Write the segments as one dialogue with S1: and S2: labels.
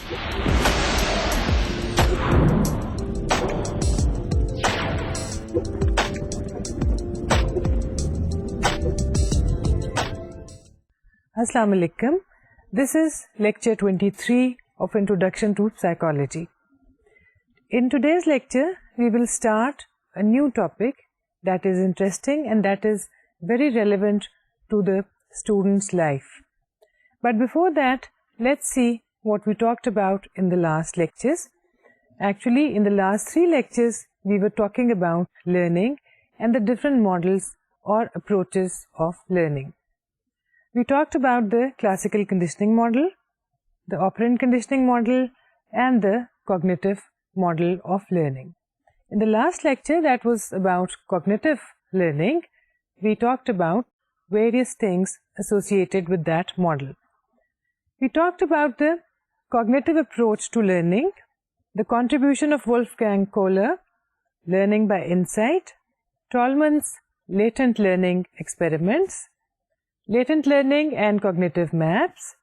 S1: Assalamu alaikum. This is lecture 23 of Introduction to Psychology. In today's lecture, we will start a new topic that is interesting and that is very relevant to the student's life. But before that, let's see what we talked about in the last lectures. Actually, in the last 3 lectures, we were talking about learning and the different models or approaches of learning. We talked about the classical conditioning model, the operant conditioning model, and the cognitive model of learning. In the last lecture, that was about cognitive learning, we talked about various things associated with that model. We talked about the cognitive approach to learning, the contribution of Wolfgang Kohler, learning by insight, Tolman's latent learning experiments, latent learning and cognitive maps,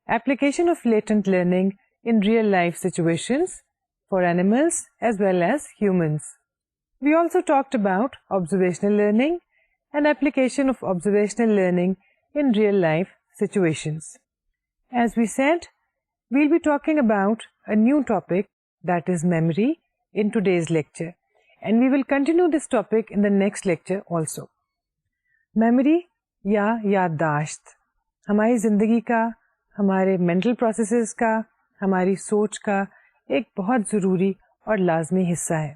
S1: application of latent learning in real life situations for animals as well as humans. We also talked about observational learning and application of observational learning in real life situations. As we said, we'll be talking about a new topic, that is memory, in today's lecture, and we will continue this topic in the next lecture also. Memory یا یادداشت ہماری زندگی کا، ہمارے mental processes کا، ہماری سوچ کا ایک بہت ضروری اور لازمی حصہ ہے.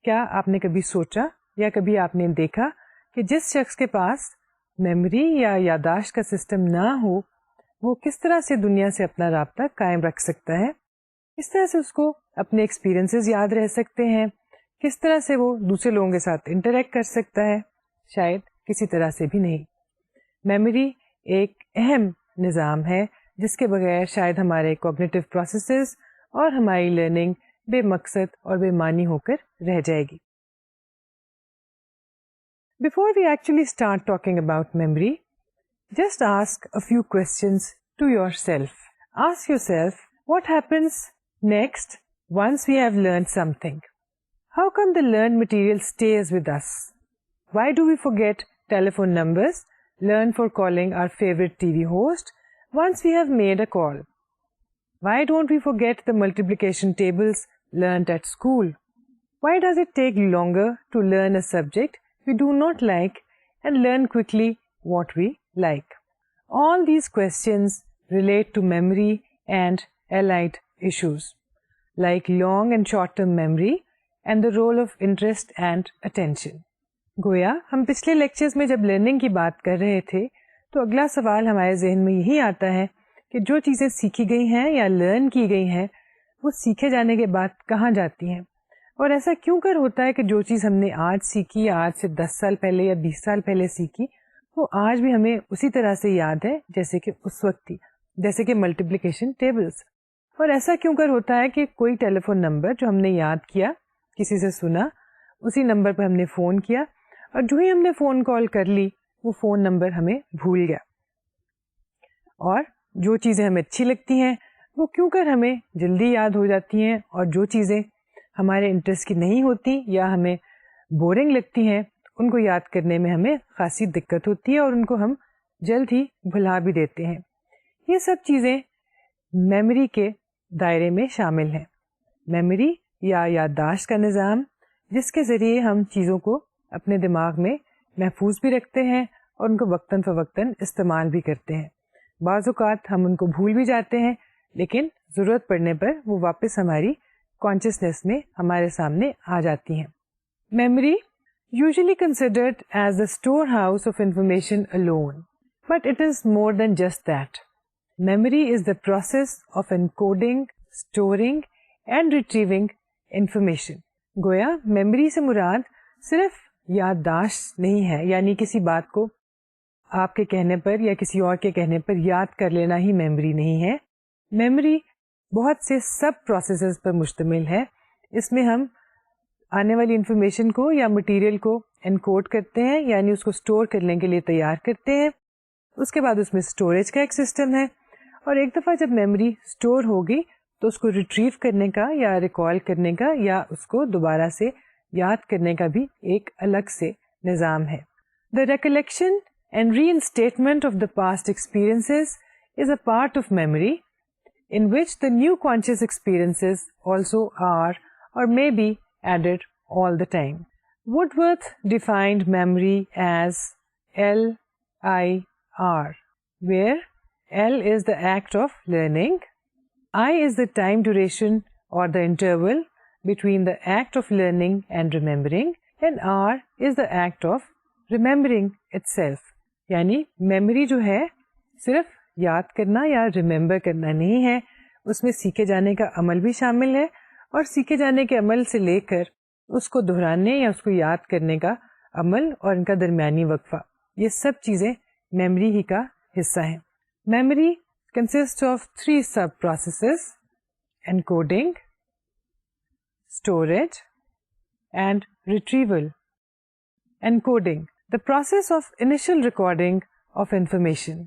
S1: کیا آپ نے کبھی سوچا یا کبھی آپ نے دیکھا کہ جس شخص کے پاس میموری یا یادداشت کا سسٹم نہ ہو وہ کس طرح سے دنیا سے اپنا رابطہ قائم رکھ سکتا ہے؟ کس طرح سے اس کو اپنے ایکسپیرئنسز یاد رہ سکتے ہیں؟ کس طرح سے وہ دوسرے لوگوں کے ساتھ انٹریکٹ کر سکتا ہے؟ شاید کسی طرح سے بھی نہیں. میموری ایک اہم نظام ہے جس کے بغیر شاید ہمارے کوگنیٹو پروسیسز اور ہماری لرننگ بے مقصد اور بے معنی ہو کر رہ جائے گی. Before we actually start talking about memory, just ask a few questions to yourself. Ask yourself, what happens next once we have learned something? How come the learned material stays with us? Why do we forget telephone numbers, learn for calling our favorite TV host once we have made a call? Why don't we forget the multiplication tables learnt at school? Why does it take longer to learn a subject we do not like and learn quickly what we like? All these questions relate to memory and allied issues like long and short-term memory and the role of interest and attention. گویا ہم پچھلے lectures میں جب learning کی بات کر رہے تھے تو اگلا سوال ہمارے ذہن میں یہی آتا ہے کہ جو چیزیں سیکھی گئی ہیں یا لرن کی گئی ہیں وہ سیکھے جانے کے بعد کہاں جاتی ہیں، اور ایسا کیوں کر ہوتا ہے کہ جو چیز ہم نے آج سیکھی یا آج سے 10 سال پہلے یا 20 سال پہلے سیکھی وہ آج بھی ہمیں اسی طرح سے یاد ہے جیسے کہ اس وقت تھی، جیسے کہ ملٹیپلیکیشن ٹیبلز. اور ایسا کیوں کر ہوتا ہے کہ کوئی ٹیلی فون نمبر جو ہم نے یاد کیا، کسی سے سنا، اسی نمبر پر ہم نے فون کیا اور جو ہی ہم نے فون کال کر لی وہ فون نمبر ہمیں بھول گیا، اور جو چیزیں ہمیں اچھی لگتی ہیں وہ کیوں کر ہمیں جلدی یاد ہو جاتی ہیں، اور جو چیزیں ہمارے انٹرسٹ کی نہیں ہوتی یا ہمیں بورنگ لگتی ہیں ان کو یاد کرنے میں ہمیں خاصی دقت ہوتی ہے اور ان کو ہم جلد ہی بھلا بھی دیتے ہیں. یہ سب چیزیں میموری کے دائرے میں شامل ہیں. میموری یا یادداشت کا نظام جس کے ذریعے ہم چیزوں کو اپنے دماغ میں محفوظ بھی رکھتے ہیں اور ان کو وقتاً فوقتاً استعمال بھی کرتے ہیں. بعض اوقات ہم ان کو بھول بھی جاتے ہیں لیکن ضرورت پڑنے پر وہ واپس ہماری کانشیسنیس میں ہمارے سامنے آ جاتی ہیں. Memory usually considered as the storehouse of information alone, but it is more than just that. Memory is the process of encoding, storing and retrieving information. گویا میموری سے مراد صرف یادداشت نہیں ہے، یعنی کسی بات کو آپ کے کہنے پر یا کسی اور کے کہنے پر یاد کر لینا ہی میموری نہیں ہے. میموری بہت سے سب پروسیسز پر مشتمل ہے. اس میں ہم آنے والی انفارمیشن کو یا مٹیریل کو انکوڈ کرتے ہیں، یعنی اس کو اسٹور کرنے کے لیے تیار کرتے ہیں. اس کے بعد اس میں اسٹوریج کا ایک سسٹم ہے، اور ایک دفعہ جب میموری اسٹور ہوگی تو اس کو ریٹریو کرنے کا یا ریکال کرنے کا یا اس کو دوبارہ سے یاد کرنے کا بھی ایک الگ سے نظام ہے. The recollection and reinstatement of the past experiences is a part of memory in which the new conscious experiences also are or may be added all the time. Woodworth defined memory as LIR, where L is the act of learning, I is the time duration or the interval between the act of learning and remembering, and R is the act of remembering itself. یعنی memory جو ہے صرف یاد کرنا یا remember کرنا نہیں ہے، اس میں سیکھے جانے کا عمل بھی شامل ہے، اور سیکھے جانے کے عمل سے لے کر اس کو دہرانے یا اس کو یاد کرنے کا عمل اور ان کا درمیانی وقفہ، یہ سب چیزیں میموری ہی کا حصہ ہیں. Memory consists of 3 sub-processes: encoding, storage, and retrieval. Encoding, the process of initial recording of information.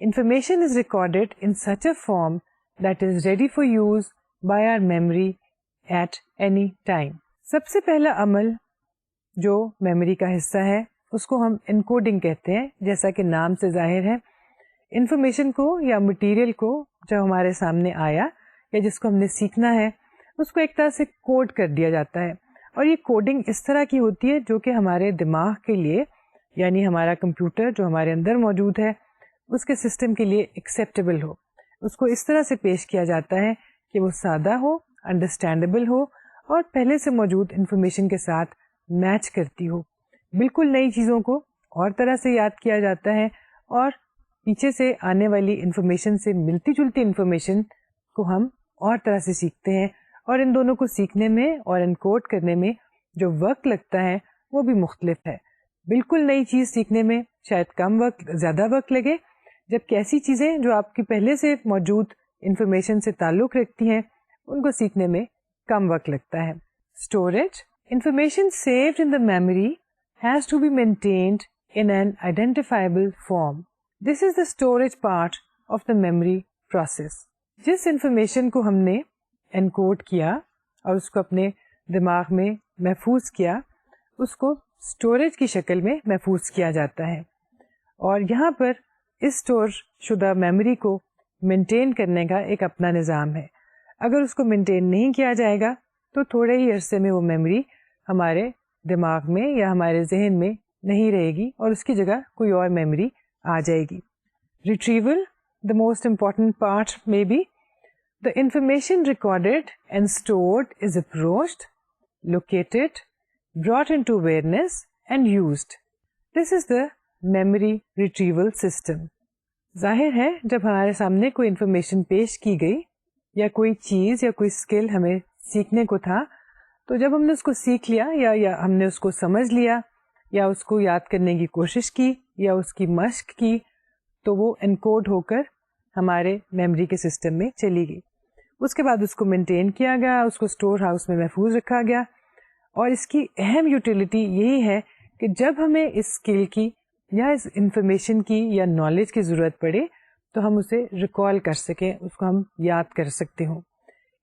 S1: Information is recorded in such a form that is ready for use by our memory at any time. سب سے پہلا عمل جو memory کا حصہ ہے اس کو ہم encoding کہتے ہیں. جیسا کہ نام سے ظاہر ہے، انفارمیشن کو یا مٹیریل کو جو ہمارے سامنے آیا یا جس کو ہم نے سیکھنا ہے اس کو ایک طرح سے کوڈ کر دیا جاتا ہے، اور یہ کوڈنگ اس طرح کی ہوتی ہے جو کہ ہمارے دماغ کے لیے، یعنی ہمارا کمپیوٹر جو ہمارے اندر موجود ہے اس کے سسٹم کے لیے ایکسیپٹیبل ہو. اس کو اس طرح سے پیش کیا جاتا ہے کہ وہ سادہ ہو، انڈرسٹینڈیبل ہو اور پہلے سے موجود انفارمیشن کے ساتھ میچ کرتی ہو. بالکل نئی چیزوں کو اور طرح سے یاد کیا جاتا ہے، اور پیچھے سے آنے والی انفارمیشن سے ملتی جلتی انفارمیشن کو ہم اور طرح سے سیکھتے ہیں، اور ان دونوں کو سیکھنے میں اور انکوڈ کرنے میں جو وقت لگتا ہے وہ بھی مختلف ہے. بالکل نئی چیز سیکھنے میں شاید کم وقت، زیادہ وقت لگے، جبکہ ایسی چیزیں جو آپ کی پہلے سے موجود انفارمیشن سے تعلق رکھتی ہیں ان کو سیکھنے میں کم وقت لگتا ہے. Storage, information saved in the memory has to be maintained in an identifiable form. This is the storage part of the memory process. جس انفارمیشن کو ہم نے انکوڈ کیا اور اس کو اپنے دماغ میں محفوظ کیا، اس کو اسٹوریج کی شکل میں محفوظ کیا جاتا ہے، اور یہاں پر اس اسٹور شدہ میموری کو مینٹین کرنے کا ایک اپنا نظام ہے. اگر اس کو مینٹین نہیں کیا جائے گا تو تھوڑے ہی عرصے میں وہ میموری ہمارے دماغ میں یا ہمارے ذہن میں نہیں رہے گی اور اس کی جگہ کوئی اور میموری آ جائے گی. Retrieval, the most important part may be the information recorded and stored is approached, located, brought into awareness and used. This is the memory retrieval system. ظاہر ہے جب ہمارے سامنے کوئی انفارمیشن پیش کی گئی یا کوئی چیز یا کوئی اسکل ہمیں سیکھنے کو تھا، تو جب ہم نے اس کو سیکھ لیا یا ہم نے اس کو سمجھ لیا یا اس کو یاد کرنے کی کوشش کی یا اس کی مشق کی، تو وہ انکوڈ ہو کر ہمارے میموری کے سسٹم میں چلی گئی. اس کے بعد اس کو مینٹین کیا گیا، اس کو اسٹور ہاؤس میں محفوظ رکھا گیا. اور اس کی اہم یوٹیلیٹی یہی ہے کہ جب ہمیں اس اسکل کی یا اس انفارمیشن کی یا نالج کی ضرورت پڑے تو ہم اسے ریکال کر سکیں، اس کو ہم یاد کر سکتے ہوں.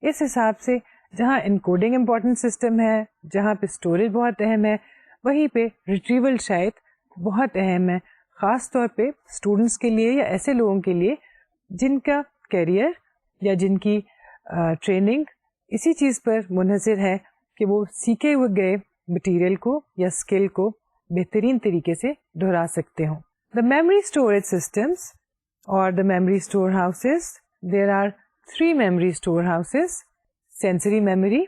S1: اس حساب سے جہاں انکوڈنگ امپورٹنٹ سسٹم ہے، جہاں پہ اسٹوریج بہت اہم ہے، وہیں پہ ریٹریول شاید بہت اہم ہے، خاص طور پہ اسٹوڈنٹس کے لیے یا ایسے لوگوں کے لیے جن کا کیریئر یا جن کی ٹریننگ اسی چیز پر منحصر ہے کہ وہ سیکھے ہوئے گئے مٹیریل کو یا اسکل کو بہترین طریقے سے دہرا سکتے ہوں. دا میموری اسٹوریج سسٹمس اور the memory store houses, there are 3 memory store houses: sensory memory,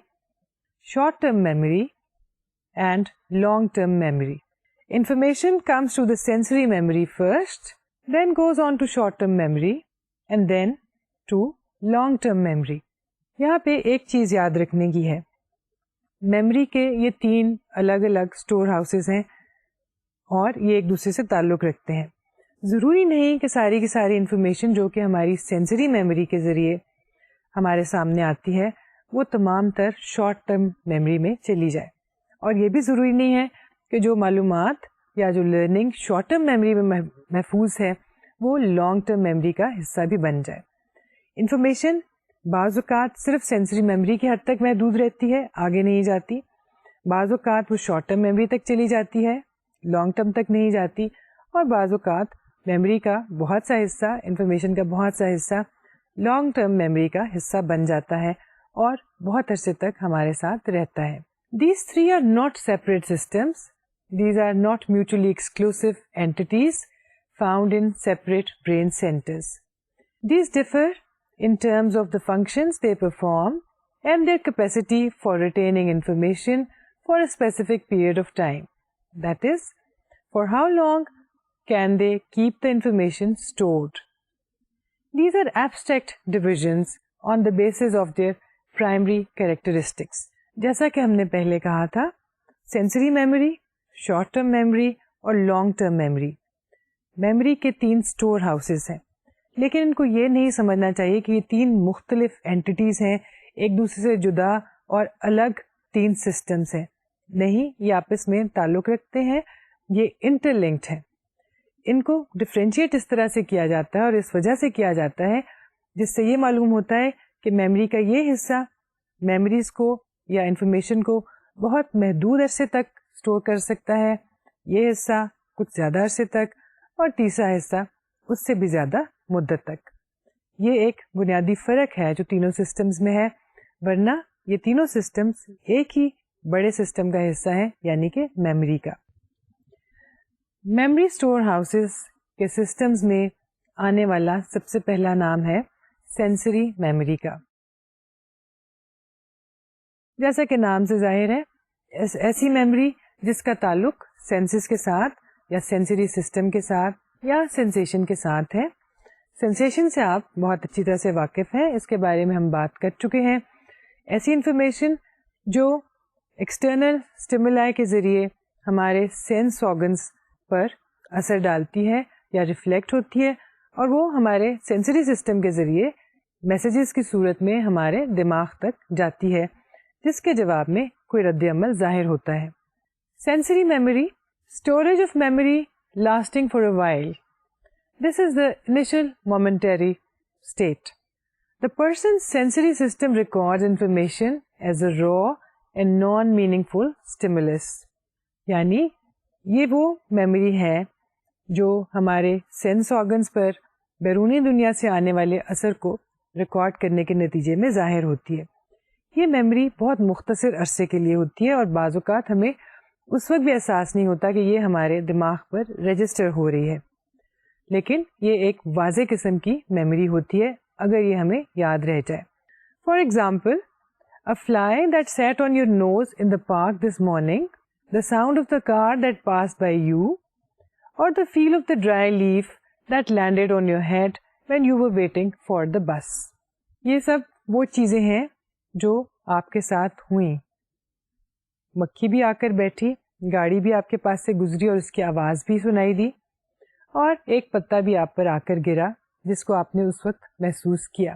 S1: short-term memory, and long-term memory. Information comes to the sensory memory first, then goes on to short-term memory, and then to long-term memory. یہاں پہ ایک چیز یاد رکھنے کی ہے، memory کے یہ 3 الگ الگ اسٹور ہاؤسز ہیں اور یہ ایک دوسرے سے تعلق رکھتے ہیں. ضروری نہیں کہ ساری کی ساری انفارمیشن جو کہ ہماری سینسری میموری کے ذریعے ہمارے سامنے آتی ہے وہ تمام تر شارٹ ٹرم میموری میں چلی جائے، اور یہ بھی ضروری نہیں ہے کہ جو معلومات یا جو لرننگ شارٹ ٹرم میموری میں محفوظ ہے وہ لانگ ٹرم میموری کا حصہ بھی بن جائے. انفارمیشن بعض اوقات صرف سینسری میموری کی حد تک محدود رہتی ہے, آگے نہیں جاتی. بعض اوقات وہ شارٹ ٹرم میموری تک چلی جاتی ہے, لانگ ٹرم تک نہیں جاتی. اور بعض اوقات میموری کا بہت سا حصہ, انفارمیشن کا بہت سا حصہ لانگ ٹرم میموری کا حصہ بن جاتا ہے اور بہت عرصے تک ہمارے ساتھ رہتا ہے. These three are not separate systems. These are not mutually exclusive entities found in separate brain centers. These differ in terms of the functions they perform and their capacity for retaining information for a specific period of time. That is, for how long can they keep the information stored? These are abstract divisions on the basis of their primary characteristics. جیسا کہ ہم نے پہلے کہا تھا, sensory memory, short term memory اور long term memory, memory کے 3 store houses ہیں. لیکن ان کو یہ نہیں سمجھنا چاہیے کہ یہ 3 مختلف اینٹیز ہیں, ایک دوسرے سے جدا اور الگ 3 سسٹمز ہیں. نہیں, یہ آپس میں تعلق رکھتے ہیں, یہ انٹر لنکڈ ہیں. ان کو ڈفرینشیٹ اس طرح سے کیا جاتا ہے اور اس وجہ سے کیا جاتا ہے جس سے یہ معلوم ہوتا ہے کہ میموری کا یہ حصہ میموریز کو یا انفارمیشن کو بہت محدود عرصے تک اسٹور کر سکتا ہے, یہ حصہ کچھ زیادہ عرصے تک, اور تیسرا حصہ اس سے بھی زیادہ مدت تک. یہ ایک بنیادی فرق ہے جو تینوں سسٹمز میں ہے, ورنہ یہ تینوں سسٹمز ایک ہی بڑے سسٹم کا حصہ ہیں, یعنی کہ میموری کا. میموری اسٹور ہاؤسز کے سسٹمز میں آنے والا سب سے پہلا نام ہے سینسری میموری کا. جیسا کہ نام سے ظاہر ہے, ایسی میموری جس کا تعلق سینسز کے ساتھ یا سینسری سسٹم کے ساتھ یا سینسیشن کے ساتھ ہے. سینسیشن سے آپ بہت اچھی طرح سے واقف ہیں, اس کے بارے میں ہم بات کر چکے ہیں. ایسی انفارمیشن جو ایکسٹرنل اسٹیمولائی کے ذریعے ہمارے سینس آرگنس پر اثر ڈالتی ہے یا ریفلیکٹ ہوتی ہے, اور وہ ہمارے سینسری سسٹم کے ذریعے میسیجز کی صورت میں ہمارے دماغ تک جاتی ہے, جس کے جواب میں کوئی رد عمل ظاہر ہوتا ہے. Sensory memory, storage of memory lasting for a while. This is the initial momentary state. The person's sensory system records information as a raw and non-meaningful stimulus. یعنی یہ وہ میموری ہے جو ہمارے سینس آرگنس پر بیرونی دنیا سے آنے والے اثر کو ریکارڈ کرنے کے نتیجے میں ظاہر ہوتی ہے. یہ میموری بہت مختصر عرصے کے لیے ہوتی ہے اور بعض اوقات ہمیں اس وقت بھی احساس نہیں ہوتا کہ یہ ہمارے دماغ پر رجسٹر ہو رہی ہے, لیکن یہ ایک واضح قسم کی میموری ہوتی ہے اگر یہ ہمیں یاد رہ جائے. For example, a fly that sat on your nose in the park this morning, the sound of the car that passed by you, or the feel of the dry leaf that landed on your head when you were waiting for the bus. یہ سب وہ چیزیں ہیں جو آپ کے ساتھ ہوئیں. مکھی بھی آ کر بیٹھی, گاڑی بھی آپ کے پاس سے گزری اور اس کی آواز بھی سنائی دی, اور ایک پتا بھی آپ پر آ کر گرا جس کو آپ نے اس وقت محسوس کیا.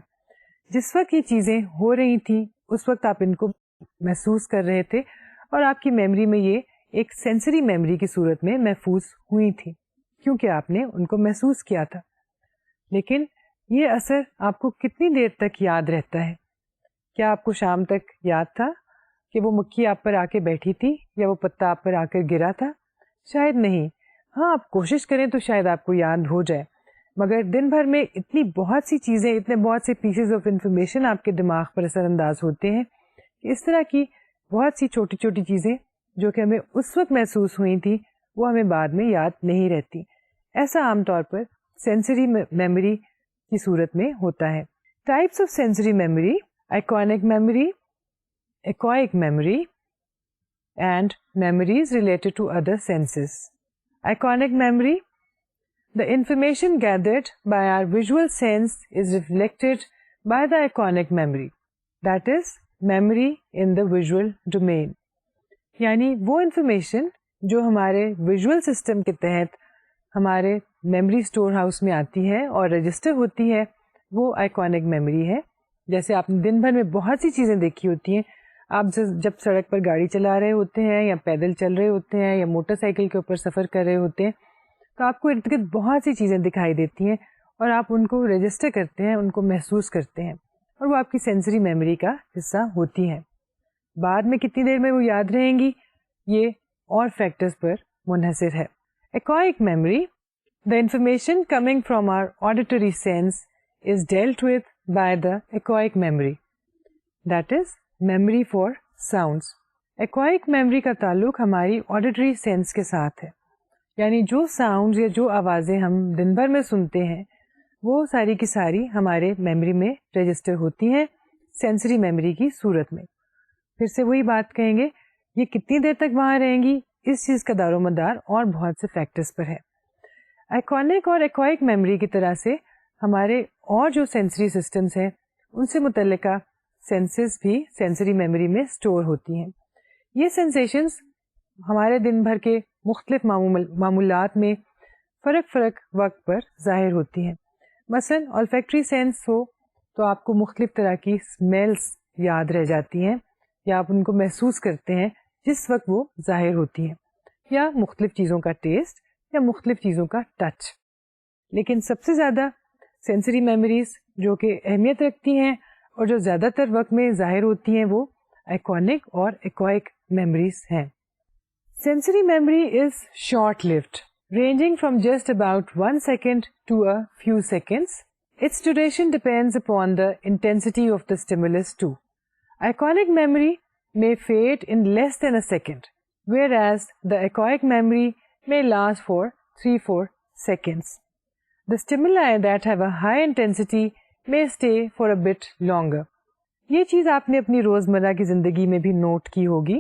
S1: جس وقت یہ چیزیں ہو رہی تھیں اس وقت آپ ان کو محسوس کر رہے تھے اور آپ کی میموری میں یہ ایک سینسری میموری کی صورت میں محفوظ ہوئی تھی کیونکہ آپ نے ان کو محسوس کیا تھا. لیکن یہ اثر آپ کو کتنی دیر تک یاد رہتا ہے؟ کیا آپ کو شام تک یاد تھا کہ وہ مکھی آپ پر آ کے بیٹھی تھی یا وہ پتا آپ پر آ کر گرا تھا؟ شاید نہیں. ہاں, آپ کوشش کریں تو شاید آپ کو یاد ہو جائے, مگر دن بھر میں اتنی بہت سی چیزیں, اتنے بہت سے پیسز آف انفارمیشن آپ کے دماغ پر اثر انداز ہوتے ہیں کہ اس طرح کی بہت سی چھوٹی چھوٹی چیزیں جو کہ ہمیں اس وقت محسوس ہوئی تھی وہ ہمیں بعد میں یاد نہیں رہتی. ایسا عام طور پر سینسری میموری کی صورت میں ہوتا ہے. Types of sensory memory: iconic memory, echoic memory, and memories related to other senses. Iconic memory: the information gathered by our visual sense is reflected by the iconic memory. That is, memory in the visual domain. یعنی وہ information جو ہمارے visual system کے تحت ہمارے memory store house میں آتی ہے اور رجسٹر ہوتی ہے وہ آئیکونک میموری ہے. جیسے آپ نے دن بھر میں بہت سی چیزیں دیکھی ہوتی ہیں, آپ جب سڑک پر گاڑی چلا رہے ہوتے ہیں یا پیدل چل رہے ہوتے ہیں یا موٹر سائیکل کے اوپر سفر کر رہے ہوتے ہیں تو آپ کو ارد گرد بہت سی چیزیں دکھائی دیتی ہیں اور آپ ان کو رجسٹر کرتے ہیں, ان کو محسوس کرتے ہیں. اور وہ آپ کی سینسری میموری کا حصہ ہوتی ہیں. بعد میں کتنی دیر میں وہ یاد رہیں گی یہ اور فیکٹرز پر منحصر ہے. Echoic memory, the information coming from our auditory sense is dealt with by the echoic memory, that is memory for sounds. Echoic memory کا تعلق ہماری آڈیٹری سینس کے ساتھ ہے, یعنی جو ساؤنڈ یا جو آوازیں ہم دن بھر میں سنتے ہیں وہ ساری کی ساری ہمارے میموری میں رجسٹر ہوتی ہیں سینسری میموری کی صورت میں. پھر سے وہی بات کہیں گے, یہ کتنی دیر تک وہاں رہیں گی اس چیز کا دار و مدار اور بہت سے فیکٹرز پر ہے. آئیکونک اور ایکوائک میموری کی طرح سے ہمارے اور جو سینسری سسٹمز ہیں ان سے متعلقہ سینسز بھی سینسری میموری میں اسٹور ہوتی ہیں. یہ سینسیشنز ہمارے دن بھر کے مختلف معمولات میں فرق وقت پر ظاہر ہوتی ہیں. مثلا olfactory سینس ہو تو آپ کو مختلف طرح کی اسمیلس یاد رہ جاتی ہیں یا آپ ان کو محسوس کرتے ہیں جس وقت وہ ظاہر ہوتی ہیں, یا مختلف چیزوں کا ٹیسٹ یا مختلف چیزوں کا ٹچ. لیکن سب سے زیادہ سینسری میموریز جو کہ اہمیت رکھتی ہیں اور جو زیادہ تر وقت میں ظاہر ہوتی ہیں وہ آئیکونک اور ایکوائک میموریز ہیں. Sensory memory is short lived, ranging from just about 1 second to a few seconds. Its duration depends upon the intensity of the stimulus too. Iconic memory may fade in less than a second, whereas the echoic memory may last for 3-4 seconds. The stimuli that have a high intensity may stay for a bit longer. یہ چیز آپ نے اپنی روزمرہ کی زندگی میں بھی نوٹ کی ہوگی.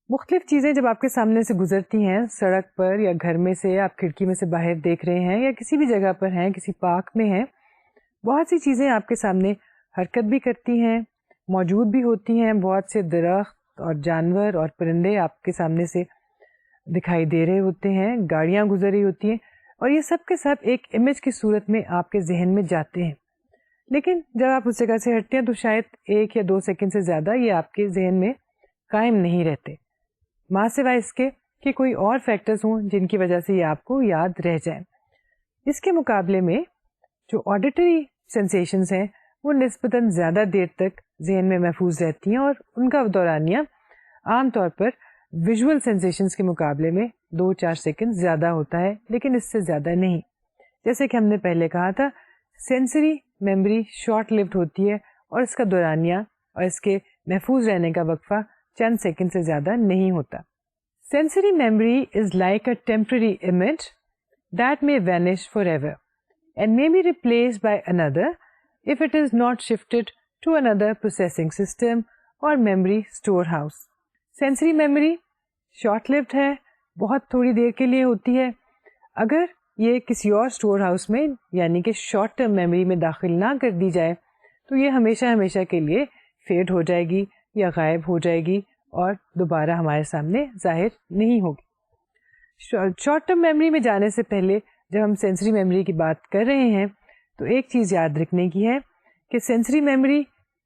S1: مختلف چیزیں جب آپ کے سامنے سے گزرتی ہیں سڑک پر یا گھر میں سے, آپ کھڑکی میں سے باہر دیکھ رہے ہیں یا کسی بھی جگہ پر ہیں, کسی پارک میں ہیں, بہت سی چیزیں آپ کے سامنے حرکت بھی کرتی ہیں, موجود بھی ہوتی ہیں. بہت سے درخت اور جانور اور پرندے آپ کے سامنے سے دکھائی دے رہے ہوتے ہیں, گاڑیاں گزر رہی ہوتی ہیں, اور یہ سب کے سب ایک امیج کی صورت میں آپ کے ذہن میں جاتے ہیں. لیکن جب آپ اس جگہ سے ہٹتے ہیں تو شاید 1 یا 2 سیکنڈ سے زیادہ یہ آپ کے ذہن میں قائم نہیں رہتے, ماں سوائے اس کے کہ کوئی اور فیکٹرز ہوں جن کی وجہ سے یہ آپ کو یاد رہ جائیں. اس کے مقابلے میں جو آڈیٹری سینسیشنز ہیں وہ نسبتاً زیادہ دیر تک ذہن میں محفوظ رہتی ہیں, اور ان کا دورانیہ عام طور پر ویژول سینسیشنز کے مقابلے میں 2-4 سیکنڈ زیادہ ہوتا ہے, لیکن اس سے زیادہ نہیں. جیسے کہ ہم نے پہلے کہا تھا, سینسری میموری شارٹ lived ہوتی ہے اور اس کا دورانیہ اور اس کے محفوظ رہنے کا وقفہ چند سیکنڈ سے زیادہ نہیں ہوتا. Sensory memory is like a temporary image that may vanish forever and may be replaced by another if it is not shifted to another processing system or memory storehouse. Sensory memory short lived ہے, بہت تھوڑی دیر کے لیے ہوتی ہے. اگر یہ کسی اور اسٹور ہاؤس میں یعنی کہ شارٹ ٹرم میموری میں داخل نہ کر دی جائے تو یہ ہمیشہ کے لیے فیڈ ہو جائے گی یا غائب ہو جائے گی اور دوبارہ ہمارے سامنے ظاہر نہیں ہوگی. شارٹ ٹرم میموری میں جانے سے پہلے جب ہم سینسری میموری کی بات کر رہے ہیں تو ایک چیز یاد رکھنے کی ہے کہ سینسری میموری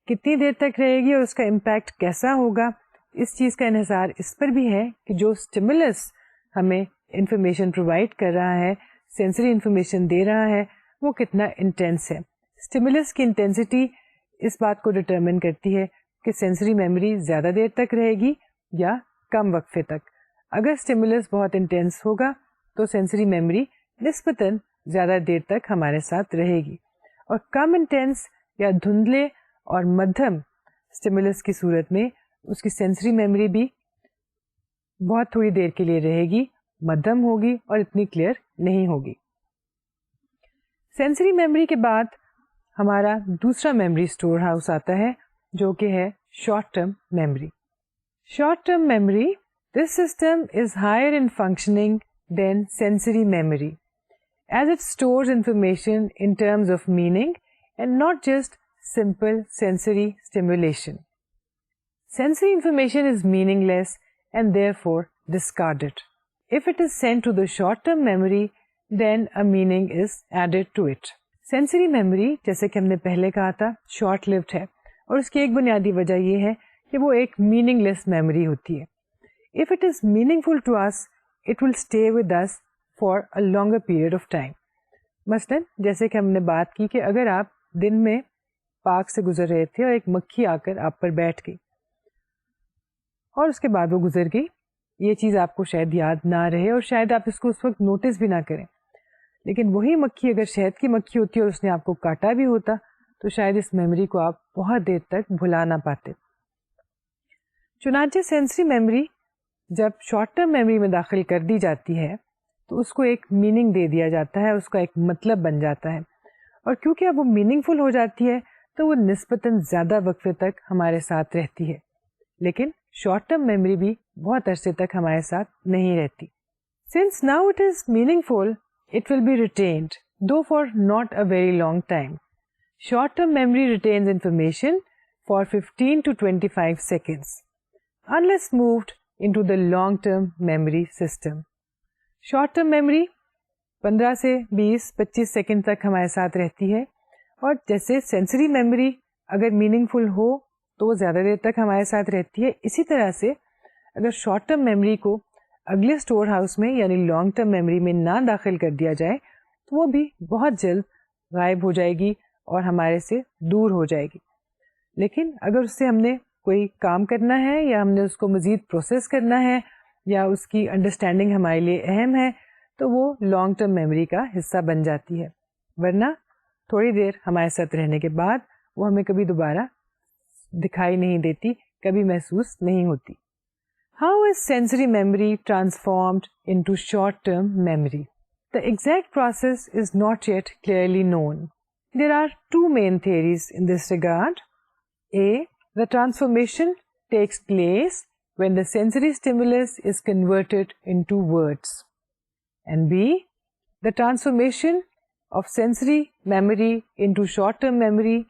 S1: کتنی دیر تک رہے گی اور اس کا امپیکٹ کیسا ہوگا. اس چیز کا انحصار اس پر بھی ہے کہ جو اسٹیمولس ہمیں انفارمیشن پرووائڈ کر رہا ہے, سینسری انفارمیشن دے رہا ہے, وہ کتنا انٹینس ہے. اسٹیمولس کی انٹینسٹی اس بات کو ڈٹرمن کرتی ہے کہ سینسری میموری زیادہ دیر تک رہے گی یا کم وقفے تک. اگر اسٹیمولس بہت انٹینس ہوگا تو سینسری میموری نسبتاً زیادہ دیر تک ہمارے ساتھ رہے گی, اور کم انٹینس یا دھندلے اور مدھم اسٹیمولس کی صورت میں اس کی سینسری میموری بھی بہت تھوڑی دیر کے لیے رہے گی, مدھم ہوگی اور اتنی کلیئر نہیں ہوگی. سینسری میموری کے بعد ہمارا دوسرا میموری اسٹور ہاؤس آتا ہے جو کہ ہے short term memory. Short term memory, this system is higher in functioning than sensory memory as it stores information in terms of meaning and not just simple sensory stimulation. Sensory information is meaningless and therefore discarded. If it is sent to the short-term memory, then a meaning is added to it. Sensory memory, جیسے کہ ہم نے پہلے کہا تھا, short lived ہے, اور اس کی ایک بنیادی وجہ یہ ہے کہ وہ ایک meaningless memory ہوتی ہے. If it is meaningful to us, it will stay with us for a longer period of time. مثلاً جیسے کہ ہم نے بات کی کہ اگر آپ دن میں پارک سے گزر رہے تھے اور ایک مکھی آ کر آپ پر بیٹھ گئی اور اس کے بعد وہ گزر گئی. یہ چیز آپ کو شاید یاد نہ رہے اور شاید آپ اس کو اس وقت نوٹس بھی نہ کریں, لیکن وہی مکھی اگر شہد کی مکھی ہوتی اور اس نے آپ کو کاٹا بھی ہوتا تو شاید اس میموری کو آپ بہت دیر تک بھلا نہ پاتے. چنانچہ سینسری میموری جب شارٹ ٹرم میموری میں داخل کر دی جاتی ہے تو اس کو ایک میننگ دے دیا جاتا ہے, اس کا ایک مطلب بن جاتا ہے, اور کیونکہ اب وہ میننگ فل ہو جاتی ہے تو وہ نسبتاً زیادہ وقفے تک ہمارے ساتھ رہتی ہے. لیکن شارٹ ٹرم میموری بھی بہت عرصے تک ہمارے ساتھ نہیں رہتی. Since now it is meaningful, it will be retained, though for not a very long time. Short-term memory retains information for 15 to 25 seconds, unless moved into the long-term memory system. Short-term memory 15 سے 20-25 second تک ہمارے ساتھ رہتی ہے, اور جیسے sensory memory اگر meaning فل ہو تو وہ زیادہ دیر تک ہمارے ساتھ رہتی ہے, اسی طرح سے اگر شارٹ ٹرم میموری کو اگلے اسٹور ہاؤس میں یعنی لانگ ٹرم میموری میں نہ داخل کر دیا جائے تو وہ بھی بہت جلد غائب ہو جائے گی اور ہمارے سے دور ہو جائے گی. لیکن اگر اس سے ہم نے کوئی کام کرنا ہے یا ہم نے اس کو مزید پروسیس کرنا ہے یا اس کی انڈرسٹینڈنگ ہمارے لیے اہم ہے تو وہ لانگ ٹرم میموری کا حصہ بن جاتی ہے, ورنہ تھوڑی دیر ہمارے ساتھ رہنے کے بعد وہ ہمیں کبھی دوبارہ دکھائی نہیں دیتی, کبھی محسوس نہیں ہوتی. How is sensory memory transformed into short-term memory? The exact process is not yet clearly known. There are two main theories in this regard. A. The transformation takes place when the sensory stimulus is converted into words. And B. The transformation of sensory memory into short-term memory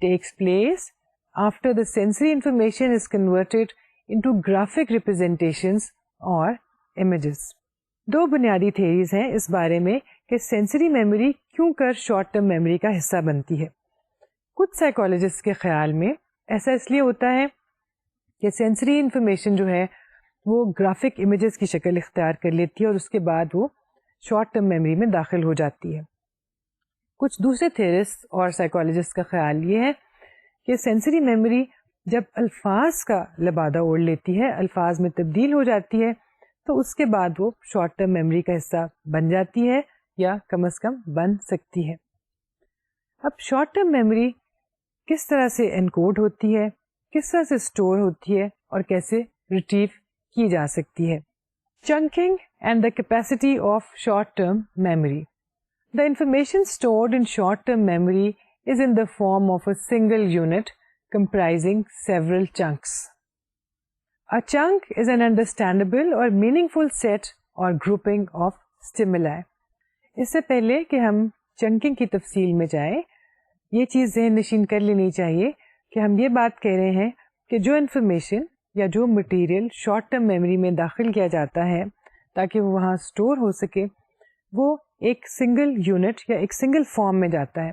S1: takes place after the sensory information is converted into graphic representations or images. دو بنیادی theories ہیں اس بارے میں کہ sensory memory کیوں کر short term memory کا حصہ بنتی ہے. کچھ سائیکالوجسٹ کے خیال میں ایسا اس لیے ہوتا ہے کہ سینسری انفارمیشن جو ہے وہ گرافک امیجز کی شکل اختیار کر لیتی ہے اور اس کے بعد وہ شارٹ ٹرم میموری میں داخل ہو جاتی ہے. کچھ دوسرے تھیورسٹ اور سائیکالوجسٹ کا خیال یہ ہے کہ سینسری میموری جب الفاظ کا لبادہ اوڑھ لیتی ہے, الفاظ میں تبدیل ہو جاتی ہے, تو اس کے بعد وہ شارٹ ٹرم میموری کا حصہ بن جاتی ہے یا کم از کم بن سکتی ہے. اب شارٹ ٹرم میموری کس طرح سے انکوڈ ہوتی ہے, کس طرح سے اسٹور ہوتی ہے اور کیسے ریٹریو کی جا سکتی ہے. Chunking and the capacity of short term memory. The information stored in short term memory is in the form of a single unit comprising several chunks. A chunk is an understandable or meaningful set or grouping of stimuli. اس سے پہلے کہ ہم chunking کی تفصیل میں جائیں, یہ چیز ذہن نشین کر لینی چاہیے کہ ہم یہ بات کہہ رہے ہیں کہ جو انفارمیشن یا جو مٹیریل شارٹ ٹرم میموری میں داخل کیا جاتا ہے تاکہ وہ وہاں اسٹور ہو سکے, وہ ایک سنگل یونٹ یا ایک سنگل فارم میں جاتا ہے.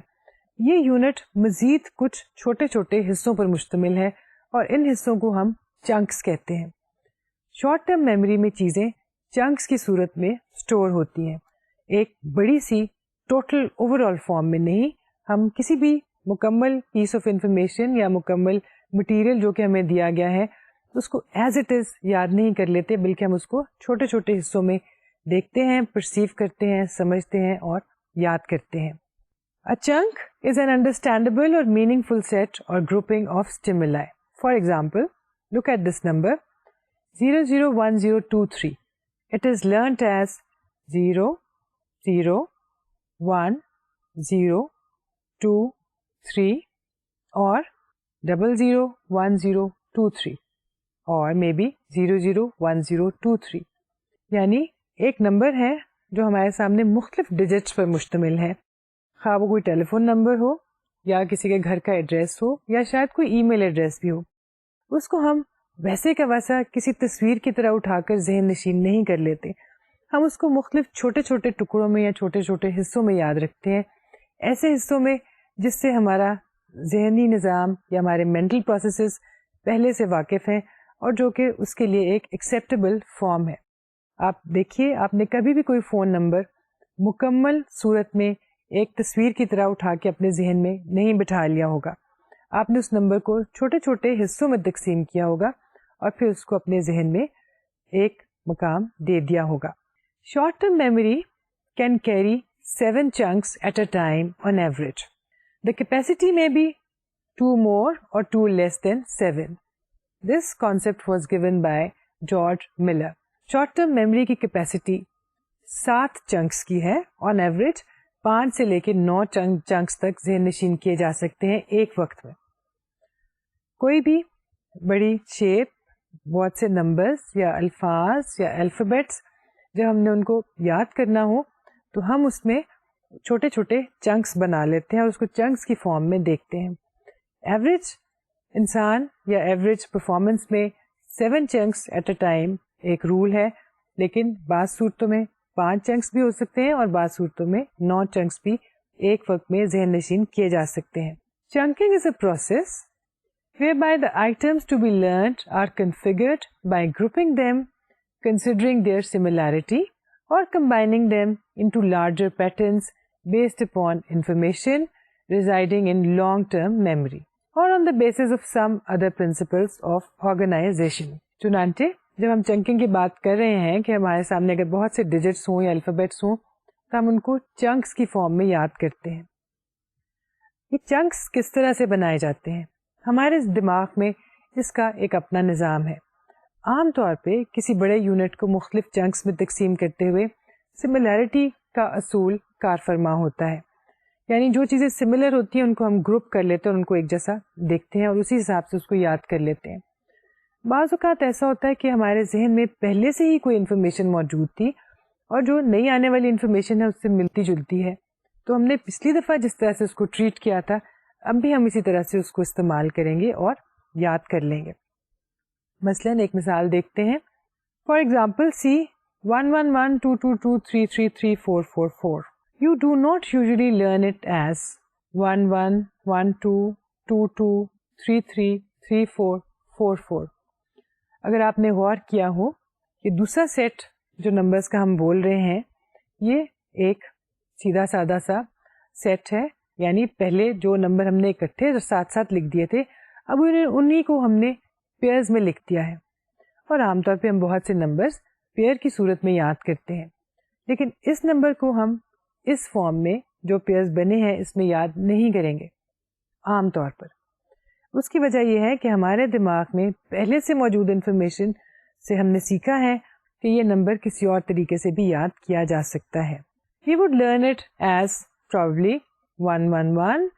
S1: یہ یونٹ مزید کچھ چھوٹے چھوٹے حصوں پر مشتمل ہے اور ان حصوں کو ہم چنکس کہتے ہیں. شارٹ ٹرم میموری میں چیزیں چنکس کی صورت میں اسٹور ہوتی ہیں, ایک بڑی سی ٹوٹل اوور آل فارم میں نہیں. ہم کسی بھی مکمل پیس آف انفارمیشن یا مکمل مٹیریل جو کہ ہمیں دیا گیا ہے اس کو ایز اٹ از یاد نہیں کر لیتے, بلکہ ہم اس کو چھوٹے چھوٹے حصوں میں دیکھتے ہیں, پرسیو کرتے ہیں, سمجھتے ہیں اور یاد کرتے ہیں. A chunk is an understandable or meaningful set or grouping of stimuli. For example, look at this number 001023. It is learnt as 0, 0, 1, 0, 2, 3 or 001023 or maybe 001023. یعنی ایک نمبر ہے جو ہمارے سامنے مختلف ڈیجٹس پر مشتمل ہے, خواہ وہ کوئی ٹیلی فون نمبر ہو یا کسی کے گھر کا ایڈریس ہو یا شاید کوئی ای میل ایڈریس بھی ہو. اس کو ہم ویسے کا ویسا کسی تصویر کی طرح اٹھا کر ذہن نشین نہیں کر لیتے, ہم اس کو مختلف چھوٹے چھوٹے ٹکڑوں میں یا چھوٹے چھوٹے حصوں میں یاد رکھتے ہیں, ایسے حصوں میں جس سے ہمارا ذہنی نظام یا ہمارے مینٹل پروسیسز پہلے سے واقف ہیں اور جو کہ اس کے لیے ایک ایکسیپٹیبل فارم ہے. آپ دیکھیے, آپ نے کبھی بھی کوئی فون نمبر مکمل صورت میں ایک تصویر کی طرح اٹھا کے اپنے ذہن میں نہیں بٹھا لیا ہوگا. آپ نے اس نمبر کو چھوٹے چھوٹے حصوں میں تقسیم کیا ہوگا اور پھر اس کو اپنے ذہن میں ایک مقام دے دیا ہوگا. Short term memory can carry 7 chunks at a time on average. The capacity may be 2 more or 2 less than 7. This concept was given by George Miller. Short term memory کی کیپیسٹی 7 چنکس کی ہے. On average 5 سے لے کے 9 chunks تک ذہن نشین کیے جا سکتے ہیں ایک وقت میں. کوئی بھی بڑی شیپ، بہت سے نمبرز یا الفاظ یا الفابیٹس جب ہم نے ان کو یاد کرنا ہو تو ہم اس میں چھوٹے چھوٹے چنکس بنا لیتے ہیں اور اس کو چنکس کی فارم میں دیکھتے ہیں. ایوریج انسان یا ایوریج پرفارمنس میں 7 چنکس ایٹ اے ٹائم ایک رول ہے، لیکن بعض صورتوں میں 5 چنکس بھی ہو سکتے ہیں اور بعض صورتوں میں 9 چنکس بھی ایک وقت میں ذہن نشین کیے جا سکتے ہیں. Chunking is a process whereby the items to be learnt are configured by grouping them, considering their similarity, or combining them into larger patterns based upon information residing in long-term memory, or on the basis of some other principles of organization. چنانچہ جب ہم chunking کی بات کر رہے ہیں کہ ہمارے سامنے اگر بہت سے ڈیجٹس ہوں یا الفابیٹس ہوں تو ہم ان کو چنکس کی فارم میں یاد کرتے ہیں. یہ چنکس کس طرح سے بنائے جاتے ہیں؟ ہمارے دماغ میں اس کا ایک اپنا نظام ہے. عام طور پہ کسی بڑے یونٹ کو مختلف چنکس میں تقسیم کرتے ہوئے سملیرٹی کا اصول کار فرما ہوتا ہے. یعنی جو چیزیں سملر ہوتی ہیں ان کو ہم گروپ کر لیتے ہیں اور ان کو ایک جیسا دیکھتے ہیں اور اسی حساب سے اس کو یاد کر لیتے ہیں. بعض اوقات ایسا ہوتا ہے کہ ہمارے ذہن میں پہلے سے ہی کوئی انفارمیشن موجود تھی اور جو نئی آنے والی انفارمیشن ہے اس سے ملتی جلتی ہے، تو ہم نے پچھلی دفعہ جس طرح سے اس کو ٹریٹ کیا تھا اب بھی ہم اسی طرح سے اس کو استعمال کریں گے اور یاد کر لیں گے. مثلاً ایک مثال دیکھتے ہیں. For example see 1112223334444. You do not usually learn it as 111222333444. اگر آپ نے غور کیا ہو کہ دوسرا سیٹ جو نمبرز کا ہم بول رہے ہیں یہ ایک سیدھا سادہ سا سیٹ ہے، یعنی پہلے جو نمبر ہم نے اکٹھے ساتھ ساتھ لکھ دیے تھے اب انہیں کو ہم نے پیئرز میں لکھ دیا ہے. اور عام طور پہ ہم بہت سے نمبرز پیئر کی صورت میں یاد کرتے ہیں، لیکن اس نمبر کو ہم اس فارم میں جو پیئرز بنے ہیں اس میں یاد نہیں کریں گے عام طور پر. اس کی وجہ یہ ہے کہ ہمارے دماغ میں پہلے سے موجود انفارمیشن سے ہم نے سیکھا ہے کہ یہ نمبر کسی اور طریقے سے بھی یاد کیا جا سکتا ہے. We would learn it as probably 111,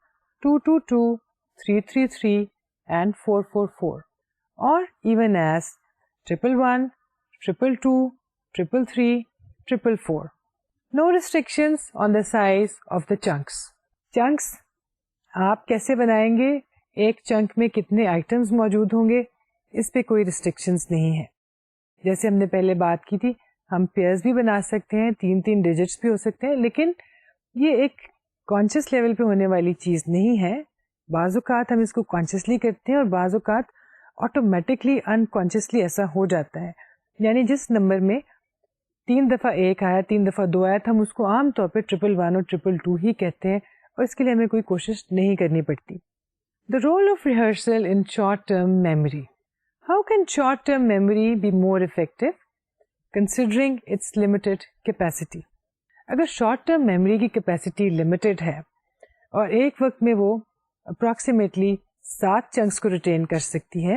S1: 222, 333 and 444, or even as 111, 222, 333, 444. No restrictions on the size of the chunks. Chunks آپ کیسے بنائیں گے، ایک چنک میں کتنے آئٹمس موجود ہوں گے، اس پہ کوئی ریسٹرکشنز نہیں ہے. جیسے ہم نے پہلے بات کی تھی ہم پیئرز بھی بنا سکتے ہیں، 3 ڈیجٹس بھی ہو سکتے ہیں، لیکن یہ ایک کانشیس لیول پہ ہونے والی چیز نہیں ہے. بعض اوقات ہم اس کو کانشیسلی کرتے ہیں اور بعض اوقات آٹومیٹکلی انکانشیسلی ایسا ہو جاتا ہے. یعنی جس نمبر میں 3 دفعہ 1 آیا 3 دفعہ 2 آیا تو ہم اس کو عام طور پہ 111 اور 222 ہی کہتے ہیں اور اس کے لیے ہمیں کوئی کوشش نہیں کرنی پڑتی. The role of rehearsal in short-term memory. How can short-term memory be more effective considering its limited capacity? اگر شارٹ ٹرم میموری کی کیپیسٹی لمیٹڈ ہے اور ایک وقت میں وہ اپروکسیمیٹلی 7 چنکس کو ریٹین کر سکتی ہے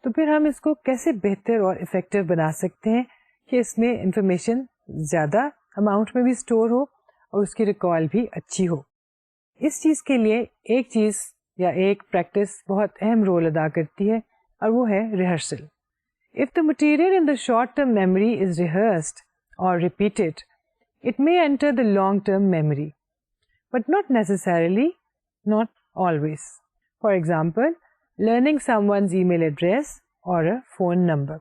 S1: تو پھر ہم اس کو کیسے بہتر اور افیکٹو بنا سکتے ہیں کہ اس میں انفارمیشن زیادہ اماؤنٹ میں بھی اسٹور ہو اور اس کی ریکال بھی اچھی ہو. اس چیز کے لیے ایک چیز یا ایک پریکٹس بہت اہم رول ادا کرتی ہے اور وہ ہے rehearsal. If the material in the short-term memory is rehearsed or repeated, it may enter the long-term memory, but not necessarily, not always. For example, learning someone's email address or a phone number.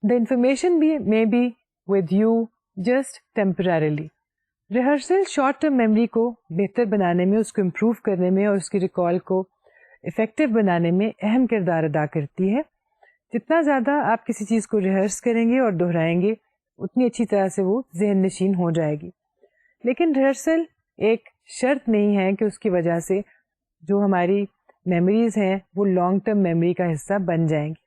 S1: The information may be with you just temporarily. Rehearsal short term memory کو بہتر بنانے میں، اس کو improve کرنے میں اور اس کی recall کو افیکٹو بنانے میں اہم کردار ادا کرتی ہے. جتنا زیادہ آپ کسی چیز کو ریہرس کریں گے اور دہرائیں گے اتنی اچھی طرح سے وہ ذہن نشین ہو جائے گی. لیکن ریہرسل ایک شرط نہیں ہے کہ اس کی وجہ سے جو ہماری میموریز ہیں وہ لانگ ٹرم میموری کا حصہ بن جائیں گی.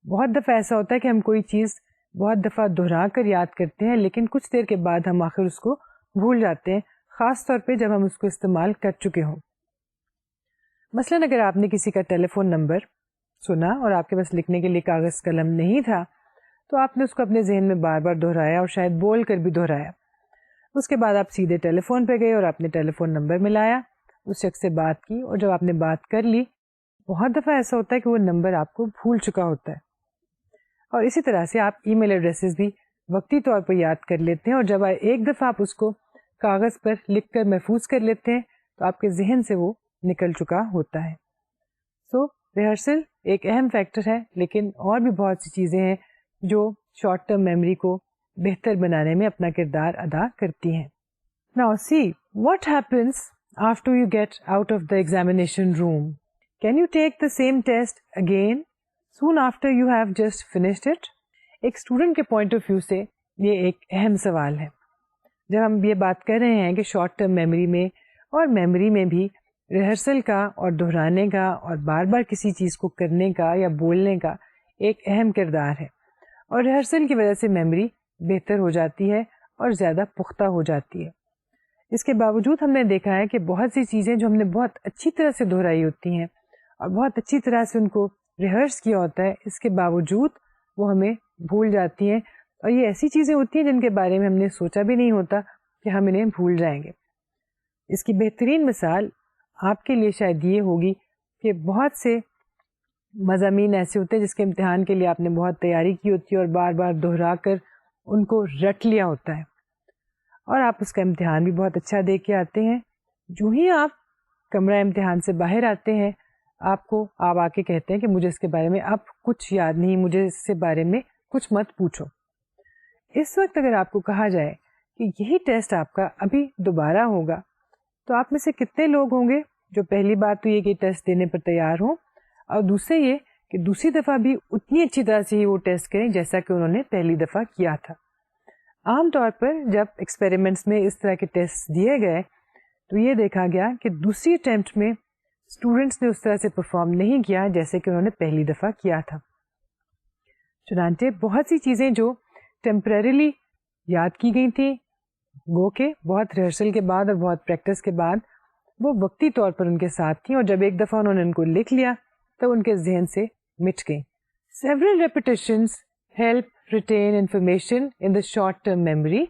S1: بہت دفعہ ایسا ہوتا ہے کہ ہم کوئی چیز بہت دفعہ دہرا کر یاد کرتے ہیں لیکن کچھ دیر کے بعد ہم آخر اس کو بھول جاتے ہیں, خاص طور پہ جب ہم اس کو استعمال کر چکے ہوں. مثلاً اگر آپ نے کسی کا ٹیلی فون نمبر سنا اور آپ کے پاس لکھنے کے لیے کاغذ قلم نہیں تھا تو آپ نے اس کو اپنے ذہن میں بار بار دہرایا اور شاید بول کر بھی دہرایا. اس کے بعد آپ سیدھے ٹیلی فون پہ گئے اور آپ نے ٹیلی فون نمبر ملایا, اس شخص سے بات کی, اور جب آپ نے بات کر لی بہت دفعہ ایسا ہوتا ہے کہ وہ نمبر آپ کو بھول چکا ہوتا ہے. اور اسی طرح سے آپ ای میل ایڈریسز بھی وقتی طور پر یاد کر لیتے ہیں, اور جب ایک دفعہ آپ اس کو کاغذ پر لکھ کر محفوظ کر لیتے ہیں تو آپ کے ذہن سے وہ نکل چکا ہوتا ہے. سو ریہرسل ایک اہم فیکٹر ہے, لیکن اور بھی بہت سی چیزیں ہیں جو شارٹ ٹرم میموری کو بہتر بنانے میں اپنا کردار ادا کرتی ہیں. Now see what happens after you get out of the examination room. Can you take the same test again soon after you have just finished it? ایک اسٹوڈنٹ کے پوائنٹ آف ویو سے یہ ایک اہم سوال ہے. جب ہم یہ بات کر رہے ہیں کہ شارٹ ٹرم میموری میں اور میموری میں بھی ریہرسل کا اور دہرانے کا اور بار بار کسی چیز کو کرنے کا یا بولنے کا ایک اہم کردار ہے, اور ریہرسل کی وجہ سے میموری بہتر ہو جاتی ہے اور زیادہ پختہ ہو جاتی ہے. اس کے باوجود ہم نے دیکھا ہے کہ بہت سی چیزیں جو ہم نے بہت اچھی طرح سے دہرائی ہوتی ہیں اور بہت اچھی طرح سے ان کو ریہرس کیا ہوتا ہے, اس کے باوجود وہ ہمیں بھول جاتی ہیں, اور یہ ایسی چیزیں ہوتی ہیں جن کے بارے میں ہم نے سوچا بھی نہیں ہوتا کہ ہم انہیں بھول جائیں گے. اس کی بہترین مثال آپ کے لیے شاید یہ ہوگی کہ بہت سے مضامین ایسے ہوتے ہیں جس کے امتحان کے لیے آپ نے بہت تیاری کی ہوتی ہے اور بار بار دہرا کر ان کو رٹ لیا ہوتا ہے, اور آپ اس کا امتحان بھی بہت اچھا دے کے آتے ہیں. جو ہی آپ کمرہ امتحان سے باہر آتے ہیں آپ آ کے کہتے ہیں کہ مجھے اس کے بارے میں اب کچھ یاد نہیں, مجھے اس کے بارے میں کچھ مت پوچھو. اس وقت اگر آپ کو کہا جائے کہ یہی ٹیسٹ آپ کا ابھی دوبارہ ہوگا تو آپ میں سے کتنے لوگ ہوں گے جو پہلی بات تو یہ کہ ٹیسٹ دینے پر تیار ہوں, اور دوسرے یہ کہ دوسری دفعہ بھی اتنی اچھی طرح سے ہی وہ ٹیسٹ کریں جیسا کہ انہوں نے پہلی دفعہ کیا تھا. عام طور پر جب ایکسپیریمنٹس میں اس طرح کے ٹیسٹ دیے گئے تو یہ دیکھا گیا کہ دوسری اٹیمپٹ میں اسٹوڈینٹس نے اس طرح سے پرفارم نہیں کیا جیسے کہ انہوں نے پہلی دفعہ کیا تھا. چنانچہ بہت سی چیزیں جو ٹیمپریریلی یاد کی گئی تھیں گو کہ بہت ریہرسل کے بعد اور بہت پریکٹس کے بعد وہ وقتی طور پر ان کے ساتھ تھیں, اور جب ایک دفعہ انہوں نے ان کو لکھ لیا تو ان کے ذہن سے مٹ گئی. Several repetitions help retain information in the short-term memory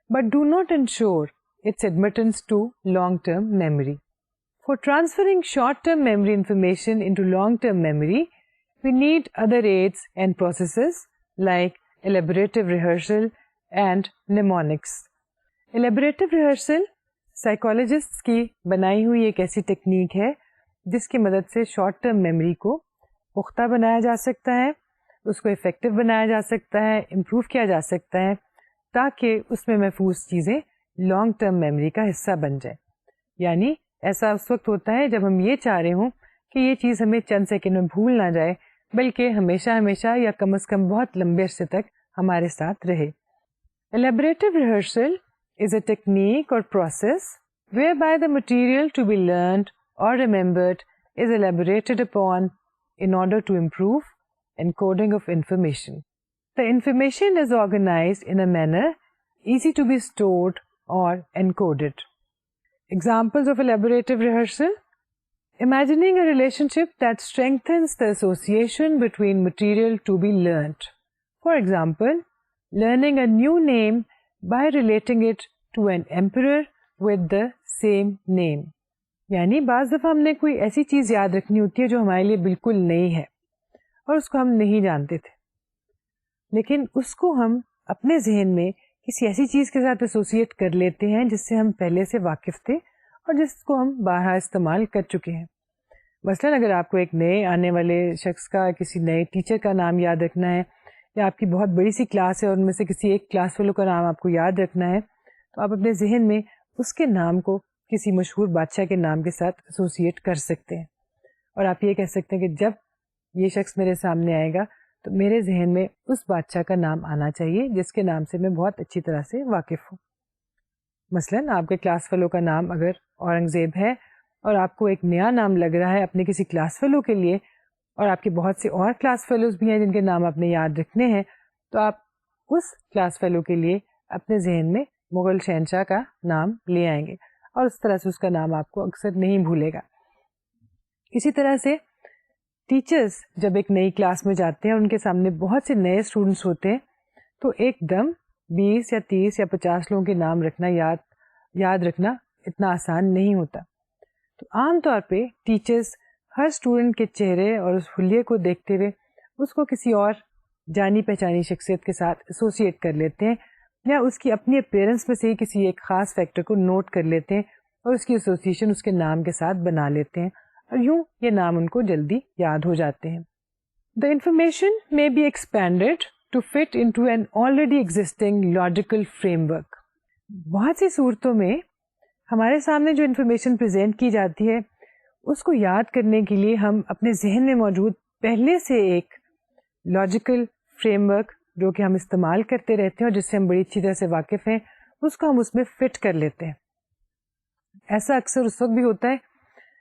S1: but do not ensure its admittance to long-term memory. For transferring short-term memory information into long-term memory, we need other aids and processes like elaborative rehearsal and mnemonics. Elaborative rehearsal psychologist کی بنائی ہوئی ایک ایسی technique ہے جس کی مدد سے شارٹ ٹرم میموری کو پختہ بنایا جا سکتا ہے, اس کو افیکٹو بنایا جا سکتا ہے, امپروو کیا جا سکتا ہے تاکہ اس میں محفوظ چیزیں لانگ ٹرم میموری کا حصہ بن جائیں. یعنی ایسا اس وقت ہوتا ہے جب ہم یہ چاہ رہے ہوں کہ یہ چیز ہمیں چند سیکنڈ میں بھول نہ جائے بلکہ ہمیشہ ہمیشہ یا کم از کم بہت لمبے عرصے تک ہمارے ساتھ رہے. Elaborative rehearsal is a technique or process whereby the material to be learned or remembered is elaborated upon in order to improve encoding of information. The information is organized in a manner easy to be stored or encoded. Examples of elaborative rehearsal: imagining a relationship that strengthens the association between material to be learnt. For example, learning a new name by relating it to an emperor with the same name. یعنی بعض دفعہ ہم نے کوئی ایسی چیز یاد رکھنی ہوتی ہے جو ہمارے لیے بالکل نئی ہے اور اس کو ہم نہیں جانتے تھے, لیکن اس کو ہم اپنے ذہن میں کسی ایسی چیز کے ساتھ ایسوسیٹ کر لیتے ہیں جس سے ہم پہلے سے واقف تھے اور جس کو ہم بارہا استعمال کر چکے ہیں. مثلاً اگر آپ کو ایک نئے آنے والے شخص کا, کسی نئے ٹیچر کا نام یاد رکھنا ہے, یا آپ کی بہت بڑی سی کلاس ہے اور ان میں سے کسی ایک کلاس فیلو کا نام آپ کو یاد رکھنا ہے, تو آپ اپنے ذہن میں اس کے نام کو کسی مشہور بادشاہ کے نام کے ساتھ ایسوسیٹ کر سکتے ہیں, اور آپ یہ کہہ سکتے ہیں کہ جب یہ شخص میرے سامنے آئے گا تو میرے ذہن میں اس بادشاہ کا نام آنا چاہیے جس کے نام سے میں بہت اچھی طرح سے واقف ہوں. مثلاً آپ کے کلاس فیلو کا نام اگر اورنگزیب ہے اور آپ کو ایک نیا نام لگ رہا ہے اپنے کسی کلاس فیلو کے لیے, اور آپ کے بہت سے اور کلاس فیلوز بھی ہیں جن کے نام آپ نے یاد رکھنے ہیں, تو آپ اس کلاس فیلو کے لیے اپنے ذہن میں مغل شہنشاہ کا نام لے آئیں گے, اور اس طرح سے اس کا نام آپ کو اکثر نہیں بھولے گا. اسی طرح سے ٹیچرز جب ایک نئی کلاس میں جاتے ہیں, ان کے سامنے بہت سے نئے اسٹوڈنٹس ہوتے ہیں, تو ایک دم 20 یا 30 یا 50 لوگوں کے نام رکھنا یاد رکھنا اتنا آسان نہیں ہوتا. تو عام طور پہ ٹیچرز ہر اسٹوڈنٹ کے چہرے اور اس حلیے کو دیکھتے ہوئے اس کو کسی اور جانی پہچانی شخصیت کے ساتھ ایسوسیٹ کر لیتے ہیں, یا اس کی اپنی اپیرنس میں سے ہی کسی ایک خاص فیکٹر کو نوٹ کر لیتے ہیں اور اس کی ایسوسیشن اس کے نام کے ساتھ بنا لیتے ہیں, اور یوں یہ نام ان کو جلدی یاد ہو جاتے ہیں. The information may be expanded to fit into an already existing logical framework. بہت سی صورتوں میں ہمارے سامنے جو انفارمیشن پریزنٹ کی جاتی ہے اس کو یاد کرنے کے لیے ہم اپنے ذہن میں موجود پہلے سے ایک لاجیکل فریم ورک جو کہ ہم استعمال کرتے رہتے ہیں اور جس سے ہم بڑی اچھی طرح سے واقف ہیں, اس کو ہم اس میں فٹ کر لیتے ہیں. ایسا اکثر اس وقت بھی ہوتا ہے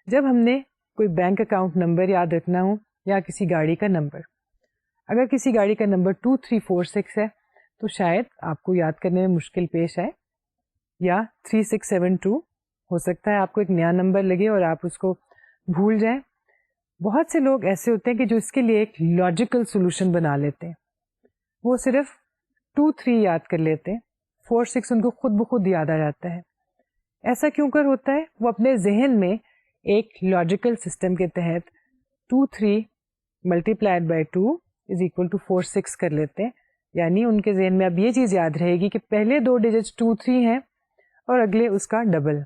S1: جب ہم نے کوئی بینک اکاؤنٹ نمبر یاد رکھنا ہو یا کسی گاڑی کا نمبر. اگر کسی گاڑی کا نمبر 2346 ہے تو شاید آپ کو یاد کرنے میں مشکل پیش آئے, یا 3672 ہو سکتا ہے آپ کو ایک نیا نمبر لگے اور آپ اس کو بھول جائیں. بہت سے لوگ ایسے ہوتے ہیں کہ جو اس کے لیے ایک لاجیکل سولوشن بنا لیتے ہیں, وہ صرف 23 یاد کر لیتے ہیں, 46 ان کو خود بخود یاد آ جاتا ہے. ایسا کیوں کر ہوتا ہے؟ وہ اپنے ذہن میں ایک لاجیکل سسٹم کے تحت 23 multiplied by 2 is equal to 46 کر لیتے ہیں. یعنی ان کے ذہن میں اب یہ چیز یاد رہے گی کہ پہلے 2 ڈیجٹس 2 3 ہیں اور اگلے اس کا double.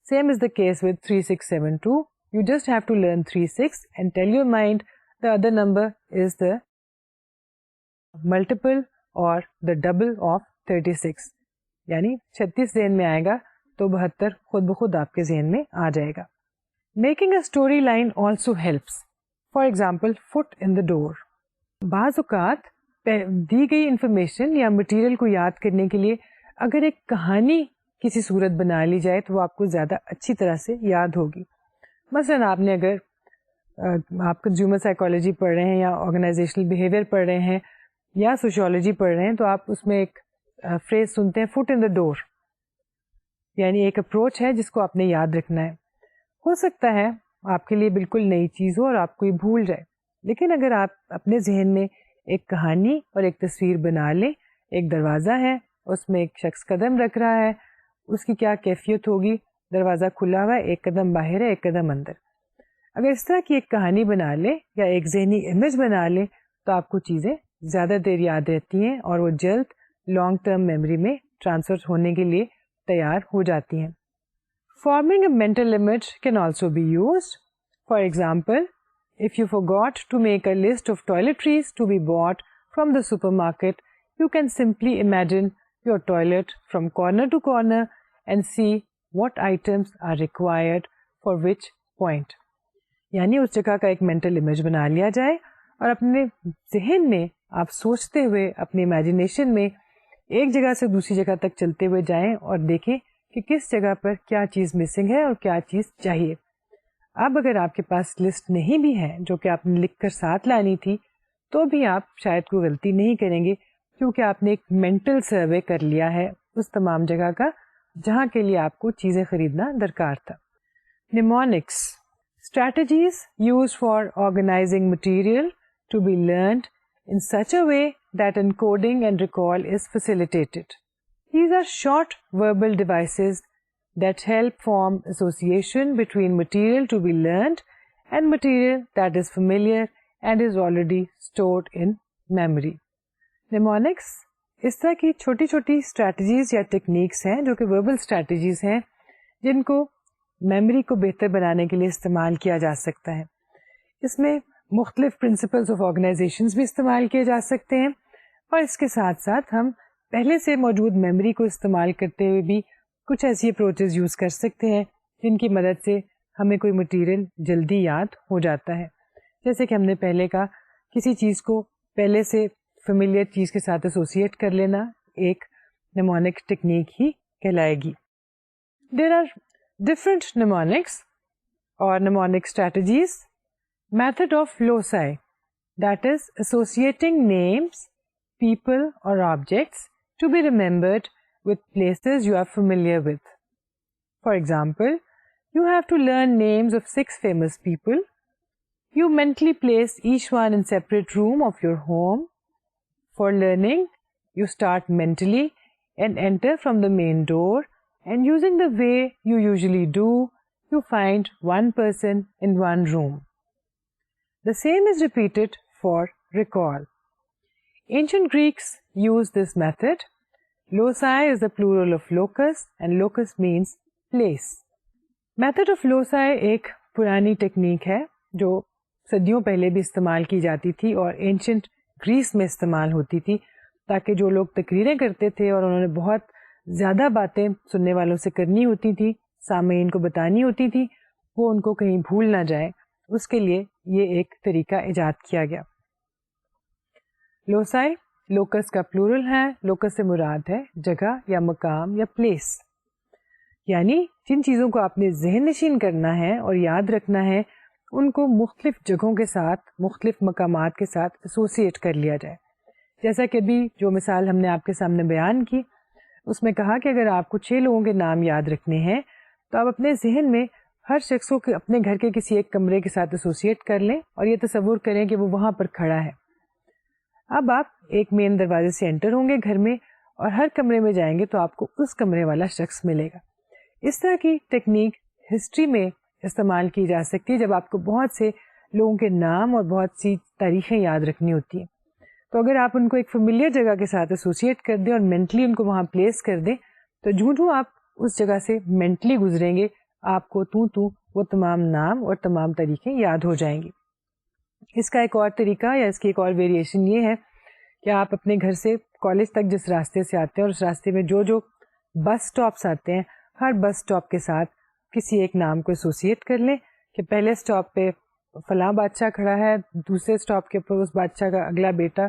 S1: Same is the case with 3672. You just have to learn 36 and tell your mind the other number is the multiple or the double of 36. یعنی 36 ذہن میں آئے گا تو 72 خود بخود آپ کے ذہن میں آ جائے گا. Making a story line also helps. For example, foot in the door. بعض اوقات دی گئی انفارمیشن یا مٹیریل کو یاد کرنے کے لیے اگر ایک کہانی کسی صورت بنا لی جائے تو وہ آپ کو زیادہ اچھی طرح سے یاد ہوگی. مثلاً آپ نے اگر آپ کنزیومر سائیکالوجی پڑھ رہے ہیں یا آرگنائزیشنل بیہیویئر پڑھ رہے ہیں یا سوشیولوجی پڑھ رہے ہیں تو آپ اس میں ایک فریز سنتے ہیں فٹ ان دا ڈور, یعنی ایک اپروچ ہے جس کو آپ نے یاد رکھنا ہے. ہو سکتا ہے آپ کے لیے بالکل نئی چیز ہو اور آپ کو یہ بھول جائے, لیکن اگر آپ اپنے ذہن میں ایک کہانی اور ایک تصویر بنا لیں, ایک دروازہ ہے اس میں ایک شخص قدم رکھ رہا ہے, اس کی کیا کیفیت ہوگی, دروازہ کھلا ہوا ہے, ایک قدم باہر ہے, ایک قدم اندر. اگر اس طرح کی ایک کہانی بنا لیں یا ایک ذہنی امیج بنا لیں تو آپ کو چیزیں زیادہ دیر یاد رہتی ہیں اور وہ جلد لانگ ٹرم میموری میں ٹرانسفر ہونے کے لیے تیار ہو جاتی ہیں. Forming a mental image can also be used. For example, if you forgot to make a list of toiletries to be bought from the supermarket, you can simply imagine your toilet from corner to corner and see what items are required for which point. یعنی اس جگہ کا ایک mental image بنا لیا جائے اور اپنے ذہن میں آپ سوچتے ہوئے اپنی امیجنیشن میں ایک جگہ سے دوسری جگہ تک چلتے ہوئے جائیں اور دیکھیں کہ کس جگہ پر کیا چیز مسنگ ہے اور کیا چیز چاہیے. اب اگر آپ کے پاس لسٹ نہیں بھی ہے جو کہ آپ نے لکھ کر ساتھ لانی تھی تو بھی آپ شاید کوئی غلطی نہیں کریں گے, کیونکہ آپ نے ایک مینٹل سروے کر لیا ہے اس تمام جگہ کا جہاں کے لیے آپ کو چیزیں خریدنا درکار تھا. Mnemonics strategies used for organizing material to be learned in such a way that encoding and recall is facilitated. These are short verbal devices that help form association between material to be learned and material that is familiar and is already stored in memory. Mnemonics اس طرح کی چھوٹی چھوٹی strategies یا techniques ہیں جو کہ verbal strategies ہیں جن کو میموری کو بہتر بنانے کے لیے استعمال کیا جا سکتا ہے. اس میں مختلف پرنسپلز آف آرگنائزیشنز بھی استعمال کیے جا سکتے ہیں اور اس کے ساتھ ساتھ ہم پہلے سے موجود میموری کو استعمال کرتے ہوئے بھی کچھ ایسی اپروچز یوز کر سکتے ہیں جن کی مدد سے ہمیں کوئی مٹیریل جلدی یاد ہو جاتا ہے. جیسے کہ ہم نے پہلے کہا کسی چیز کو پہلے سے فیملیئر چیز کے ساتھ ایسوسیٹ کر لینا ایک نیمونک ٹیکنیک ہی کہلائے گی. There are different mnemonics or mnemonic strategies. Method of loci, that is associating names, people or objects to be remembered with places you are familiar with. For example, you have to learn names of 6 famous people. You mentally place each one in separate room of your home. For learning, you start mentally and enter from the main door, and using the way you usually do, you find one person in one room. The same is repeated for recall. Ancient Greeks used this method. Loci is the plural of locus, and locus means place. Method of loci ایک پرانی technique ہے جو صدیوں پہلے بھی استعمال کی جاتی تھی اور اینشنٹ گریس میں استعمال ہوتی تھی تاکہ جو لوگ تقریریں کرتے تھے اور انہوں نے بہت زیادہ باتیں سننے والوں سے کرنی ہوتی تھی، سامعین کو بتانی ہوتی تھی، وہ ان کو کہیں بھول نہ جائے، اس کے لیے یہ ایک طریقہ ایجاد کیا گیا. لوسائی لوکس کا پلورل ہے. لوکس سے مراد ہے جگہ یا مقام یا پلیس، یعنی جن چیزوں کو آپ نے ذہن نشین کرنا ہے اور یاد رکھنا ہے ان کو مختلف جگہوں کے ساتھ، مختلف مقامات کے ساتھ ایسوسیٹ کر لیا جائے. جیسا کہ ابھی جو مثال ہم نے آپ کے سامنے بیان کی، اس میں کہا کہ اگر آپ کو 6 لوگوں کے نام یاد رکھنے ہیں تو آپ اپنے ذہن میں ہر شخص کو اپنے گھر کے کسی ایک کمرے کے ساتھ ایسوسیٹ کر لیں اور یہ تصور کریں کہ وہ وہاں پر کھڑا ہے. اب آپ ایک مین دروازے سے انٹر ہوں گے گھر میں اور ہر کمرے میں جائیں گے تو آپ کو اس کمرے والا شخص ملے گا. اس طرح کی ٹیکنیک ہسٹری میں استعمال کی جا سکتی ہے جب آپ کو بہت سے لوگوں کے نام اور بہت سی تاریخیں یاد رکھنی ہوتی ہیں. تو اگر آپ ان کو ایک فیملیئر جگہ کے ساتھ ایسوسیٹ کر دیں اور مینٹلی ان کو وہاں پلیس کر دیں تو جوں آپ اس جگہ سے مینٹلی گزریں گے آپ کو وہ تمام نام اور تمام تاریخیں یاد ہو جائیں گی. اس کا ایک اور طریقہ یا اس کی ایک اور ویریشن یہ ہے کہ آپ اپنے گھر سے کالج تک جس راستے سے آتے ہیں اور اس راستے میں جو بس اسٹاپس آتے ہیں ہر بس اسٹاپ کے ساتھ کسی ایک نام کو ایسوسیٹ کر لیں کہ پہلے اسٹاپ پہ فلاں بادشاہ کھڑا ہے، دوسرے اسٹاپ کے اوپر اس بادشاہ کا اگلا بیٹا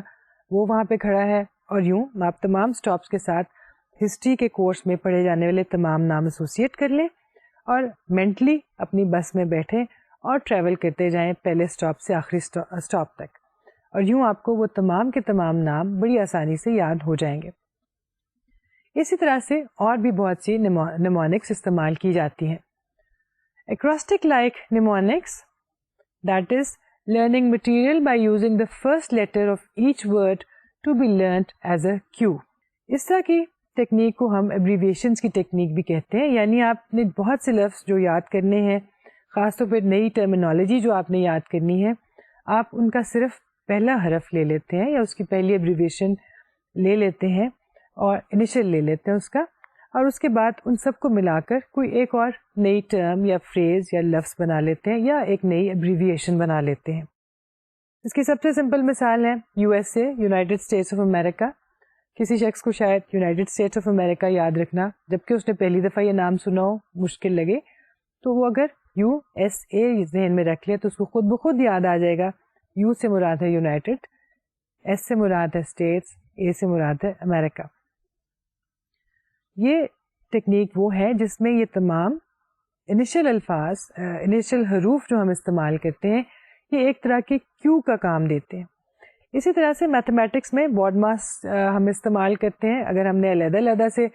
S1: وہ وہاں پہ کھڑا ہے، اور یوں آپ تمام اسٹاپس کے ساتھ ہسٹری کے کورس میں پڑھے جانے والے تمام نام ایسوسیٹ کر لیں اور مینٹلی اپنی بس میں بیٹھیں اور ٹریول کرتے جائیں پہلے اسٹاپ سے آخری اسٹاپ تک، اور یوں آپ کو وہ تمام کے تمام نام بڑی آسانی سے یاد ہو جائیں گے. اسی طرح سے اور بھی بہت سی نیمونکس استعمال کی جاتی ہیں. Acrostic like mnemonics, that is learning material by using the first letter of each word to be learnt as a cue. اس طرح کی ٹیکنیک کو ہم ایبریویشنز کی ٹیکنیک بھی کہتے ہیں، یعنی آپ نے بہت سے لفظ جو یاد کرنے ہیں، خاص طور پہ نئی ٹرمینالوجی جو آپ نے یاد کرنی ہے، آپ ان کا صرف پہلا حرف لے لیتے ہیں یا اس کی پہلی ایبریویشن لے لیتے ہیں اور انیشل لے لیتے ہیں اس کا، اور اس کے بعد ان سب کو ملا کر کوئی ایک اور نئی ٹرم یا فریز یا لفظ بنا لیتے ہیں یا ایک نئی ایبریویشن بنا لیتے ہیں. اس کی سب سے سمپل مثال ہے USA، United States of America. کسی شخص کو شاید یونائٹیڈ اسٹیٹس آف امریکہ یاد رکھنا جبکہ اس نے پہلی دفعہ یہ نام سنا ہو مشکل لگے، تو وہ اگر USA ذہن میں رکھ لے تو اس کو خود بخود یاد آ جائے گا. U سے مراد ہے یونائٹیڈ، S سے مراد ہے اسٹیٹس، A سے مراد ہے امریکہ. یہ ٹیکنیک وہ ہے جس میں یہ تمام انیشل الفاظ، انیشل حروف جو ہم استعمال کرتے ہیں یہ ایک طرح کے کیو کا کام دیتے ہیں. اسی طرح سے میتھمیٹکس میں بارڈ ماس ہم استعمال کرتے ہیں. اگر ہم نے علیحدہ علیحدہ سے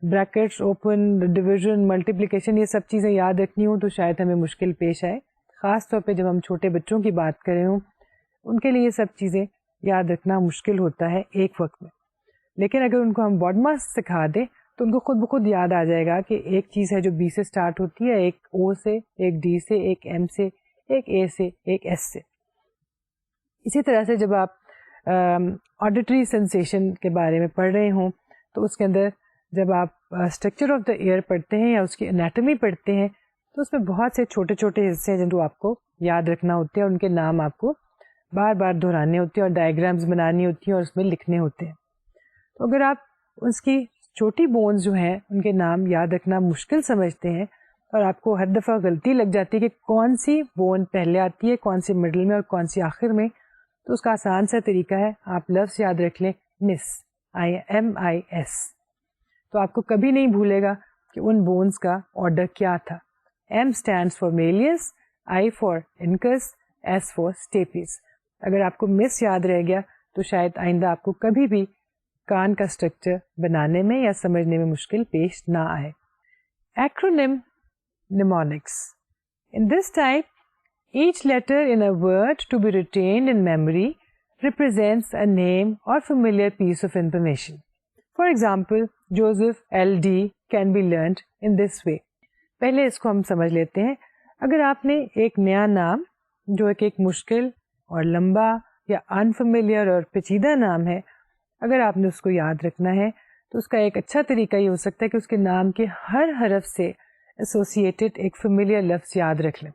S1: بریکٹس، اوپن، ڈویژن، ملٹیپلیکیشن یہ سب چیزیں یاد رکھنی ہوں تو شاید ہمیں مشکل پیش آئے، خاص طور پہ جب ہم چھوٹے بچوں کی بات کر رہے ہوں ان کے لیے یہ سب چیزیں یاد رکھنا مشکل ہوتا ہے ایک وقت میں. لیکن اگر ان کو ہم بارڈ ماس سکھا دیں تو ان کو خود بخود یاد آ جائے گا کہ ایک چیز ہے جو B سے سٹارٹ ہوتی ہے، ایک O سے، ایک D سے، ایک M سے، ایک A سے، ایک S سے. اسی طرح سے جب آپ آڈیٹری سینسیشن کے بارے میں پڑھ رہے ہوں تو اس کے اندر جب آپ اسٹرکچر آف دا ایئر پڑھتے ہیں یا اس کی انیٹمی پڑھتے ہیں تو اس میں بہت سے چھوٹے چھوٹے حصے ہیں جن کو آپ کو یاد رکھنا ہوتے ہیں، ان کے نام آپ کو بار بار دہرانے ہوتے ہیں اور ڈائیگرامز بنانی ہوتی ہیں اور اس میں لکھنے ہوتے ہیں. تو اگر آپ اس کی چھوٹی بونز جو ہیں ان کے نام یاد رکھنا مشکل سمجھتے ہیں اور آپ کو ہر دفعہ غلطی لگ جاتی ہے کہ کون سی بون پہلے آتی ہے، کون سی مڈل میں اور کون سی آخر میں، تو اس کا آسان سا طریقہ ہے آپ لفظ یاد رکھ لیں مس، IMIS. تو آپ کو کبھی نہیں بھولے گا کہ ان بونس کا آرڈر کیا تھا. M stands for Malleus, I for Incus, S for Stapes. اگر آپ کو مس یاد رہ گیا تو شاید آئندہ آپ کو کبھی بھی کان کا اسٹرکچر بنانے میں یا سمجھنے میں مشکل پیش نہ آئے. Acronym mnemonics. In this type, each letter in a word to be retained in memory represents a name or familiar piece of information. For example, Joseph L.D. can be learned in this way. پہلے اس کو ہم سمجھ لیتے ہیں. اگر آپ نے ایک نیا نام جو ایک مشکل اور لمبا یا انفیملیئر اور پیچیدہ نام ہے، اگر آپ نے اس کو یاد رکھنا ہے تو اس کا ایک اچھا طریقہ یہ ہو سکتا ہے کہ اس کے نام کے ہر حرف سے ایسوسیٹڈ ایک فیملیئر لفظ یاد رکھ لیں،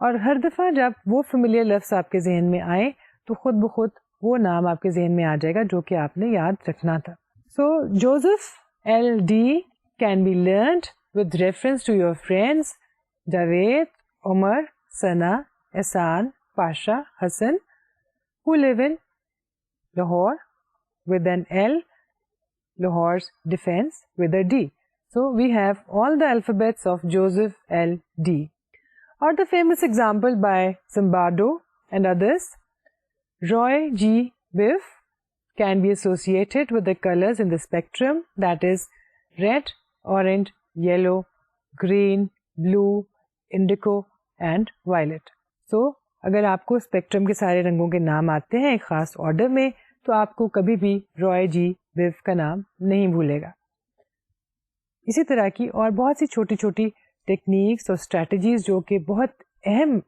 S1: اور ہر دفعہ جب وہ فیملیئر لفظ آپ کے ذہن میں آئے تو خود بخود وہ نام آپ کے ذہن میں آ جائے گا جو کہ آپ نے یاد رکھنا تھا. So Joseph L D can be learned with reference to your friends Javed, Umar, Sana, Ehsan, Pasha, Hassan, who live in Lahore with an L, Lahore's defense with a D. So we have all the alphabets of Joseph L. D. Or the famous example by Zimbardo and others, Roy G. Biff can be associated with the colors in the spectrum, that is red, orange, yellow, green, blue, indigo and violet. So اگر آپ کو spectrum کے سارے رنگوں کے نام آتے ہیں ایک خاص آرڈر میں تو آپ کو کبھی بھی رائے جی بیف کا نام نہیں بھولے گا. اسی طرح کی اور بہت سی چھوٹی چھوٹی ٹیکنیکس اور اسٹریٹجیز جو کہ بہت اہم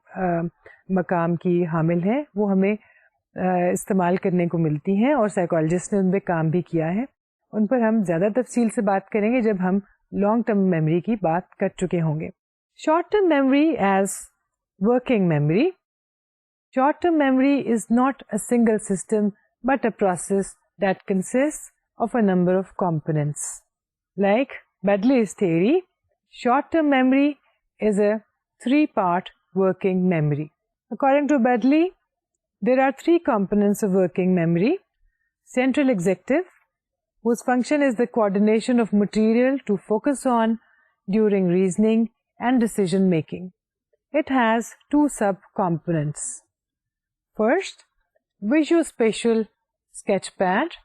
S1: مقام کی حامل ہیں وہ ہمیں استعمال کرنے کو ملتی ہیں، اور سائیکالوجسٹ نے ان پہ کام بھی کیا ہے. ان پر ہم زیادہ تفصیل سے بات کریں گے جب ہم لانگ ٹرم میموری کی بات کر چکے ہوں گے. Short term memory as working memory. Short term memory is not a single system but a process that consist of a number of components. Like Baddeley's theory, short term memory is a 3-part working memory. According to Bedley, there are 3 components of working memory. Central executive, whose function is the coordination of material to focus on during reasoning and decision making. It has 2 sub-components. First, visuospatial sketchpad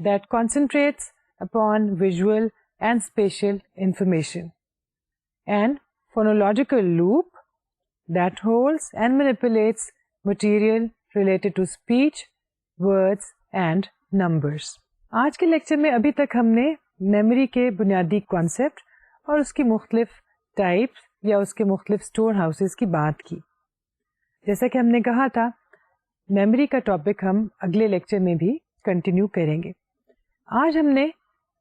S1: that concentrates upon visual and spatial information, and phonological loop that holds and manipulates material related to speech, words and numbers. آج کے lecture میں ابھی تک ہم نے memory کے بنیادی concept اور اس کی مختلف ٹائپس یا اس کے مختلف اسٹور ہاؤسز کی بات کی. جیسا کہ ہم نے کہا تھا میموری کا ٹاپک ہم اگلے لیکچر میں بھی کنٹینیو کریں گے. آج ہم نے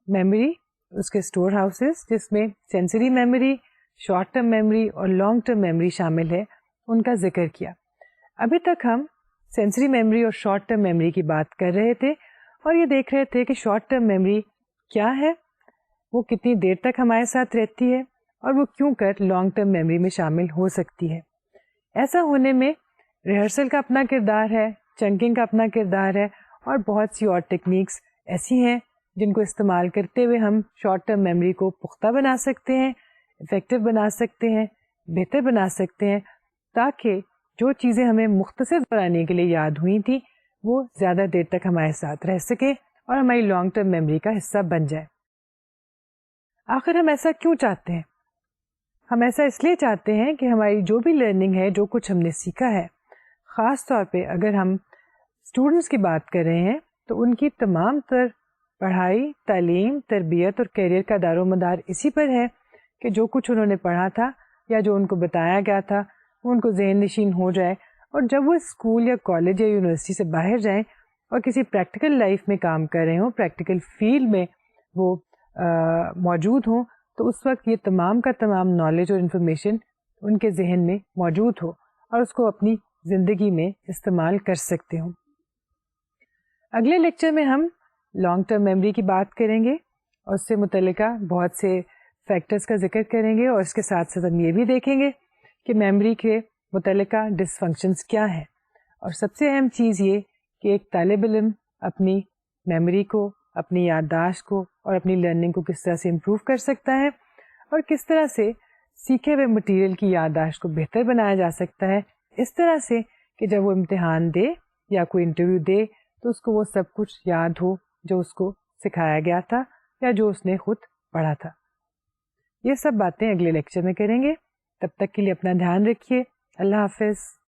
S1: میموری، اس کے اسٹور ہاؤسز جس میں sensory memory, short term memory اور لانگ ٹرم میموری شامل ہے، ان کا ذکر کیا. ابھی تک ہم سینسری میموری اور شارٹ ٹرم میموری کی بات کر رہے تھے اور یہ دیکھ رہے تھے کہ شارٹ ٹرم میموری کیا ہے، وہ کتنی دیر تک ہمارے ساتھ رہتی ہے اور وہ کیوں کر لانگ ٹرم میموری میں شامل ہو سکتی ہے. ایسا ہونے میں ریہرسل کا اپنا کردار ہے، چنکنگ کا اپنا کردار ہے، اور بہت سی اور ٹیکنیکس ایسی ہیں جن کو استعمال کرتے ہوئے ہم شارٹ ٹرم میموری کو پختہ بنا سکتے ہیں، افیکٹو بنا سکتے ہیں، بہتر بنا سکتے ہیں، تاکہ جو چیزیں ہمیں مختصر بنانے کے لیے یاد ہوئی تھیں وہ زیادہ دیر تک ہمارے ساتھ رہ سکیں اور ہماری لانگ ٹرم میموری کا حصہ بن جائے. آخر ہم ایسا کیوں چاہتے ہیں؟ ہم ایسا اس لیے چاہتے ہیں کہ ہماری جو بھی لرننگ ہے، جو کچھ ہم نے سیکھا ہے، خاص طور پہ اگر ہم اسٹوڈنٹس کی بات کر رہے ہیں تو ان کی تمام تر پڑھائی، تعلیم، تربیت اور کیریئر کا دار و مدار اسی پر ہے کہ جو کچھ انہوں نے پڑھا تھا یا جو ان کو بتایا گیا تھا وہ ان کو ذہن نشین ہو جائے، اور جب وہ اسکول یا کالج یا یونیورسٹی سے باہر جائیں اور کسی پریکٹیکل لائف میں کام کر رہے ہوں، پریکٹیکل فیلڈ میں وہ موجود ہوں، تو اس وقت یہ تمام کا تمام نالج اور انفارمیشن ان کے ذہن میں موجود ہو اور اس کو اپنی زندگی میں استعمال کر سکتے ہوں. اگلے لیکچر میں ہم لانگ ٹرم میموری کی بات کریں گے اور اس سے متعلقہ بہت سے فیکٹرز کا ذکر کریں گے، اور اس کے ساتھ ساتھ ہم یہ بھی دیکھیں گے کہ میموری کے متعلقہ ڈس فنکشنز کیا ہیں، اور سب سے اہم چیز یہ کہ ایک طالب علم اپنی میموری کو، اپنی یادداشت کو اور اپنی لرننگ کو کس طرح سے امپروو کر سکتا ہے اور کس طرح سے سیکھے ہوئے مٹیریل کی یادداشت کو بہتر بنایا جا سکتا ہے، اس طرح سے کہ جب وہ امتحان دے یا کوئی انٹرویو دے تو اس کو وہ سب کچھ یاد ہو جو اس کو سکھایا گیا تھا یا جو اس نے خود پڑھا تھا۔ یہ سب باتیں اگلے لیکچر میں کریں گے، تب تک کے لیے اپنا دھیان رکھیے۔ اللہ حافظ۔